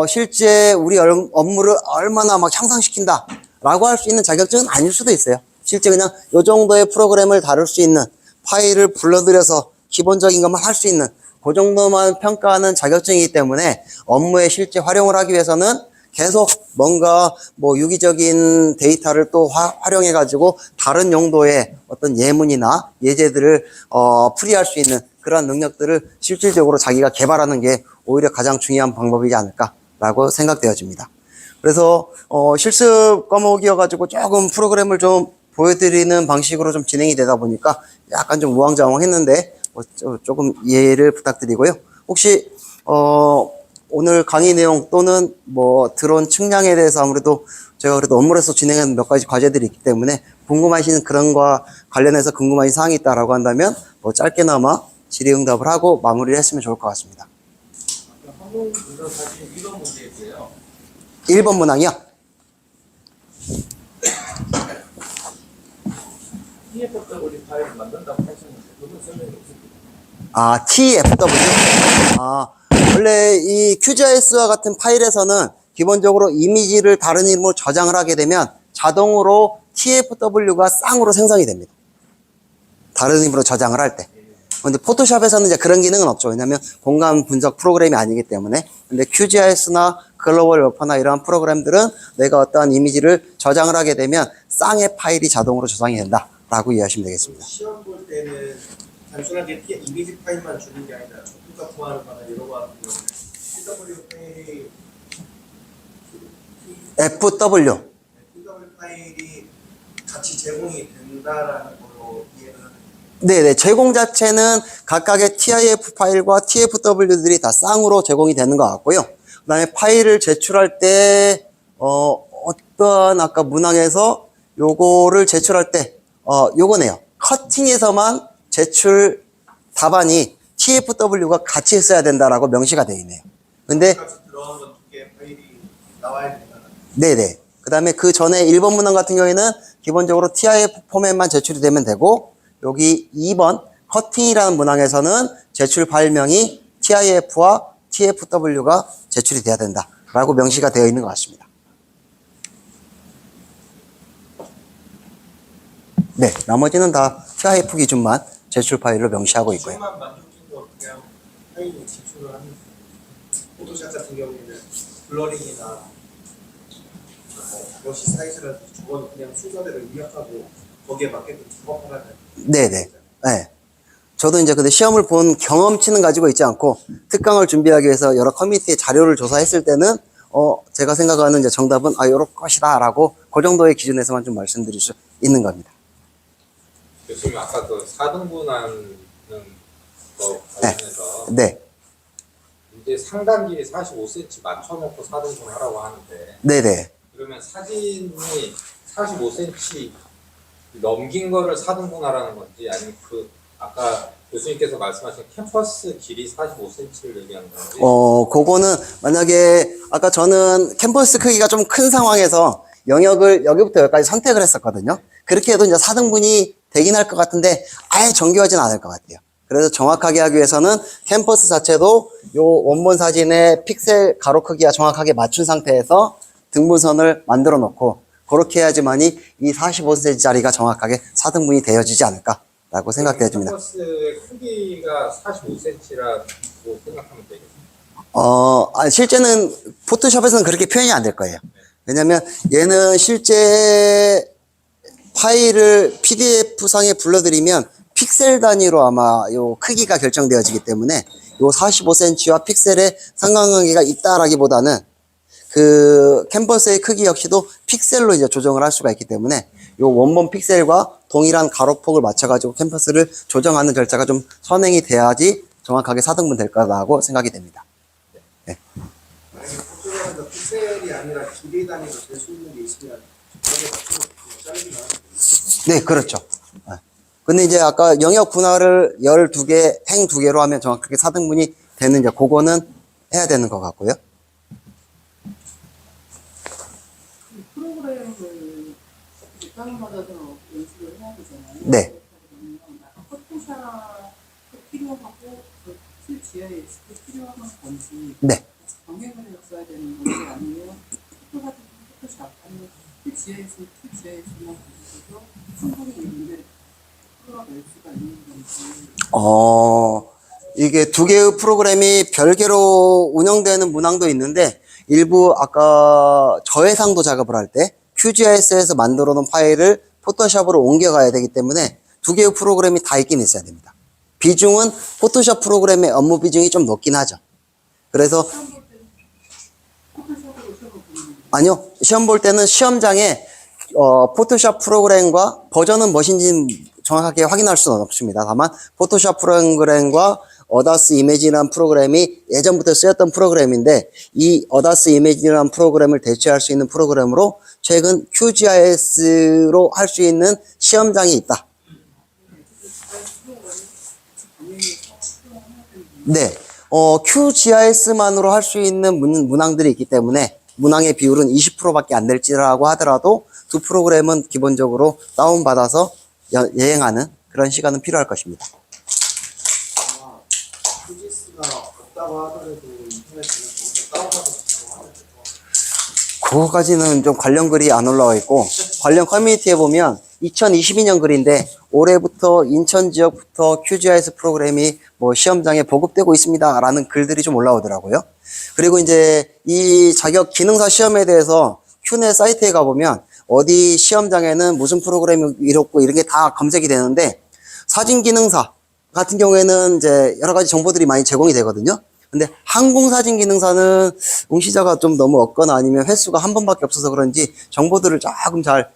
실제 우리 업무를 얼마나 막 향상시킨다 라고 할 수 있는 자격증은 아닐 수도 있어요. 실제 그냥 이 정도의 프로그램을 다룰 수 있는 파일을 불러들여서 기본적인 것만 할 수 있는 그 정도만 평가하는 자격증이기 때문에 업무에 실제 활용을 하기 위해서는 계속 뭔가 뭐 유기적인 데이터를 또 활용해 가지고 다른 용도의 어떤 예문이나 예제들을 풀이할 수 있는 그런 능력들을 실질적으로 자기가 개발하는 게 오히려 가장 중요한 방법이지 않을까라고 생각되어집니다. 그래서 실습 과목이어가지고 조금 프로그램을 좀 보여드리는 방식으로 좀 진행이 되다 보니까 약간 좀 우왕좌왕했는데 조금 이해를 부탁드리고요. 혹시 오늘 강의 내용 또는 뭐 드론 측량에 대해서 아무래도 제가 그래도 업무에서 진행하는 몇 가지 과제들이 있기 때문에 궁금하신 그런 거와 관련해서 궁금하신 사항이 있다라고 한다면 뭐 짧게나마 질의응답을 하고 마무리를 했으면 좋을 것 같습니다. 항공 분석 사진 1번 문제고요. 1번 문항이요? TFW 파일을 만든다고 하셨는데 그건 설명이 없습니다. TFW? 원래 이 QGIS와 같은 파일에서는 기본적으로 이미지를 다른 이름으로 저장을 하게 되면 자동으로 TFW가 쌍으로 생성이 됩니다. 다른 이름으로 저장을 할 때. 근데 포토샵에서는 이제 그런 기능은 없죠. 왜냐하면 공간 분석 프로그램이 아니기 때문에. 근데 QGIS나 글로벌 웨퍼나 이러한 프로그램들은 내가 어떠한 이미지를 저장을 하게 되면 쌍의 파일이 자동으로 저장이 된다라고 이해하시면 되겠습니다. 시험 볼 때는 단순하게 이미지 파일만 주는 게 아니라 조건값 구하는 거나 여러 거 하는 경우는 PW 파일이 FW. PW 파일이 같이 제공이 된다라는 걸로 이해를 하는 네네. 제공 자체는 각각의 TIF 파일과 TFW들이 다 쌍으로 제공이 되는 것 같고요. 그 다음에 파일을 제출할 때, 어떠한 아까 문항에서 요거를 제출할 때, 요거네요. 커팅에서만 제출 답안이 TFW가 같이 있어야 된다라고 명시가 되어 있네요. 근데, 값이 들어간 건 두 개의 파일이 나와야 된다는 네네. 그 다음에 그 전에 1번 문항 같은 경우에는 기본적으로 TIF 포맷만 제출이 되면 되고, 여기 2번 커팅이라는 문항에서는 제출 파일명이 TIF와 TFW가 제출이 돼야 된다라고 명시가 되어 있는 것 같습니다. 네, 나머지는 다 TIF 기준만 제출 파일로 명시하고 있고요. 기준만 만족해서 그냥 파일을 제출을 하는 포토샵 같은 경우에는 블러링이나 러시 사이즈라든지 저거는 그냥 순서대로 입력하고 거기에 맞게끔 작업하라는. 네네. 네. 저도 이제 근데 시험을 본 경험치는 가지고 있지 않고 특강을 준비하기 위해서 여러 커뮤니티에 자료를 조사했을 때는 제가 생각하는 이제 정답은 요럴 것이다라고 그 정도의 기준에서만 좀 말씀드릴 수 있는 겁니다. 교수님 아까 그 4등분하는 거 관련해서 네. 이제 상단길이 45cm 맞춰놓고 4등분 하라고 하는데 네네. 그러면 사진이 45cm 넘긴 거를 4등분 하라는 건지 아니면 그 아까 교수님께서 말씀하신 캠퍼스 길이 45cm를 얘기하는 건지 그거는 만약에 아까 저는 캠퍼스 크기가 좀 큰 상황에서 영역을 여기부터 여기까지 선택을 했었거든요. 그렇게 해도 이제 4등분이 되긴 할 것 같은데 아예 정교하진 않을 것 같아요. 그래서 정확하게 하기 위해서는 캠퍼스 자체도 요 원본 사진의 픽셀 가로 크기와 정확하게 맞춘 상태에서 등분선을 만들어 놓고 그렇게 해야지만이 이 45cm 짜리가 정확하게 4등분이 되어지지 않을까라고 생각되어집니다. 캠퍼스의 크기가 45cm라고 생각하면 되겠습니다. 실제는 포토샵에서는 그렇게 표현이 안 될 거예요. 왜냐면 얘는 실제 파일을 PDF상에 불러드리면 픽셀 단위로 아마 요 크기가 결정되어지기 때문에 요 45cm와 픽셀의 상관관계가 있다라기보다는 그 캔버스의 크기 역시도 픽셀로 이제 조정을 할 수가 있기 때문에 요 원본 픽셀과 동일한 가로폭을 맞춰가지고 캔버스를 조정하는 절차가 좀 선행이 돼야지 정확하게 4등분 될 거라고 생각이 됩니다. 네. 만약에 포토샵에서 픽셀이 아니라 기계 단위로 될 수 있는 게 있으면 거기에 맞춰서 자르기 나는. 네, 그렇죠. 네. 근데 이제 아까 영역 분할을 12개, 행 2개로 하면 정확하게 4등분이 되는 이제 그거는 해야 되는 것 같고요. 프로그램을 다운받아서 연습을 해야 되잖아요. 네. 포토샵도 필요하고 그 GIS도 필요한 건지 네. 병행을 해서 써야 되는 건지 아니면 포토샵 아니면 GIS만 가지고도 충분히 이 문제를 풀어낼 수가 있는 건지. 이게 2개의 프로그램이 별개로 운영되는 문항도 있는데 일부 아까 저해상도 작업을 할 때 QGIS에서 만들어 놓은 파일을 포토샵으로 옮겨가야 되기 때문에 2개의 프로그램이 다 있긴 있어야 됩니다. 비중은 포토샵 프로그램의 업무 비중이 좀 높긴 하죠. 그래서 아니요, 시험 볼 때는 시험장에 포토샵 프로그램과 버전은 무엇인지 정확하게 확인할 수는 없습니다. 다만 포토샵 프로그램과 어다스 이미지라는 프로그램이 예전부터 쓰였던 프로그램인데 이 어다스 이미지라는 프로그램을 대체할 수 있는 프로그램으로 최근 QGIS로 할 수 있는 시험장이 있다. 네, QGIS만으로 할 수 있는 문항들이 있기 때문에 문항의 비율은 20%밖에 안 될지라고 하더라도 두 프로그램은 기본적으로 다운받아서 여행하는 그런 시간은 필요할 것입니다. QGIS가 없다고 하더라도 인터넷에는 다운받아서 작업하면 될 것 같아요. 그거까지는 좀 관련 글이 안 올라와 있고 관련 커뮤니티에 보면 2022년 글인데 올해부터 인천 지역부터 QGIS 프로그램이 뭐 시험장에 보급되고 있습니다 라는 글들이 좀 올라오더라고요. 그리고 이제 이 자격 기능사 시험에 대해서 큐넷 사이트에 가보면 어디 시험장에는 무슨 프로그램이 이렇고 이런 게 다 검색이 되는데 사진 기능사 같은 경우에는 이제 여러 가지 정보들이 많이 제공이 되거든요. 근데 항공사진 기능사는 응시자가 좀 너무 없거나 아니면 횟수가 한 번밖에 없어서 그런지 정보들을 조금 잘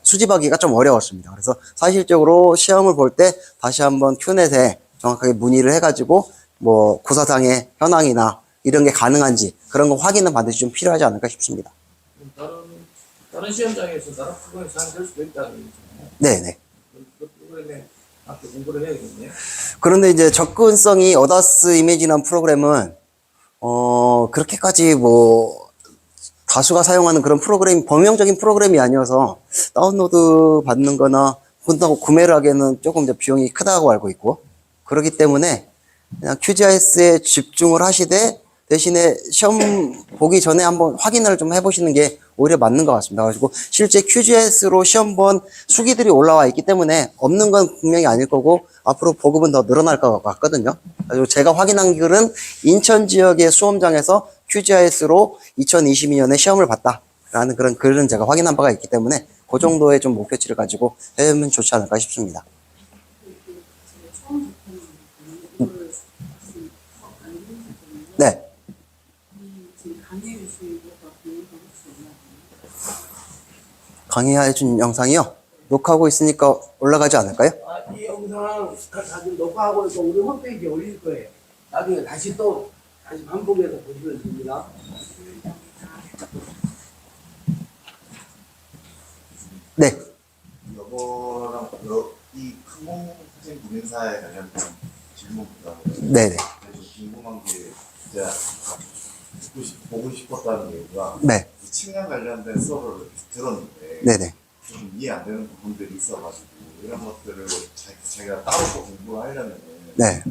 수집하기가 좀 어려웠습니다. 그래서 사실적으로 시험을 볼 때 다시 한번 큐넷에 정확하게 문의를 해가지고 뭐 고사장의 현황이나 이런 게 가능한지 그런 거 확인은 반드시 좀 필요하지 않을까 싶습니다. 다른 시험장에서 다른 프로그램 사용될 수도 있다는 얘기잖아요. 네네. 그 프로그램에 앞에 공부를 해야겠네요. 그런데 이제 접근성이 어다스 이미지라는 프로그램은 그렇게까지 뭐 다수가 사용하는 그런 프로그램, 범용적인 프로그램이 아니어서 다운로드 받는 거나 본다고 구매를 하기에는 조금 이제 비용이 크다고 알고 있고 그렇기 때문에 그냥 QGIS에 집중을 하시되 대신에 시험 보기 전에 한번 확인을 좀 해보시는 게 오히려 맞는 것 같습니다. 그래가지고 실제 QGS로 시험 본 수기들이 올라와 있기 때문에 없는 건 분명히 아닐 거고 앞으로 보급은 더 늘어날 것 같거든요. 그리고 제가 확인한 글은 인천 지역의 수험장에서 QGIS로 2022년에 시험을 봤다라는 그런 글은 제가 확인한 바가 있기 때문에 그 정도의 좀 목표치를 가지고 해면 좋지 않을까 싶습니다. 제가 처음 접했는데 이거를 지금 안 해주셨거든요. 네. 지금 강의해 주신 것과 동영상 혹시 올라가나요? 강의해준 영상이요? 녹화하고 있으니까 올라가지 않을까요? 이 영상 다들 녹화하고 또 우리 홈페이지에 올릴 거예요. 나중에 다시 반복해서 보시면 됩니다. 네. 이거랑 이 항공사진 운행사에 관련된 질문보다는 네네. 좀 궁금한 게 진짜 보고 싶었다는 이유가 네. 이 측량 관련된 수업을 들었는데 네네. 좀 이해 안 되는 부분들이 있어가지고 이런 것들을 자기가 따로 공부를 하려면 네.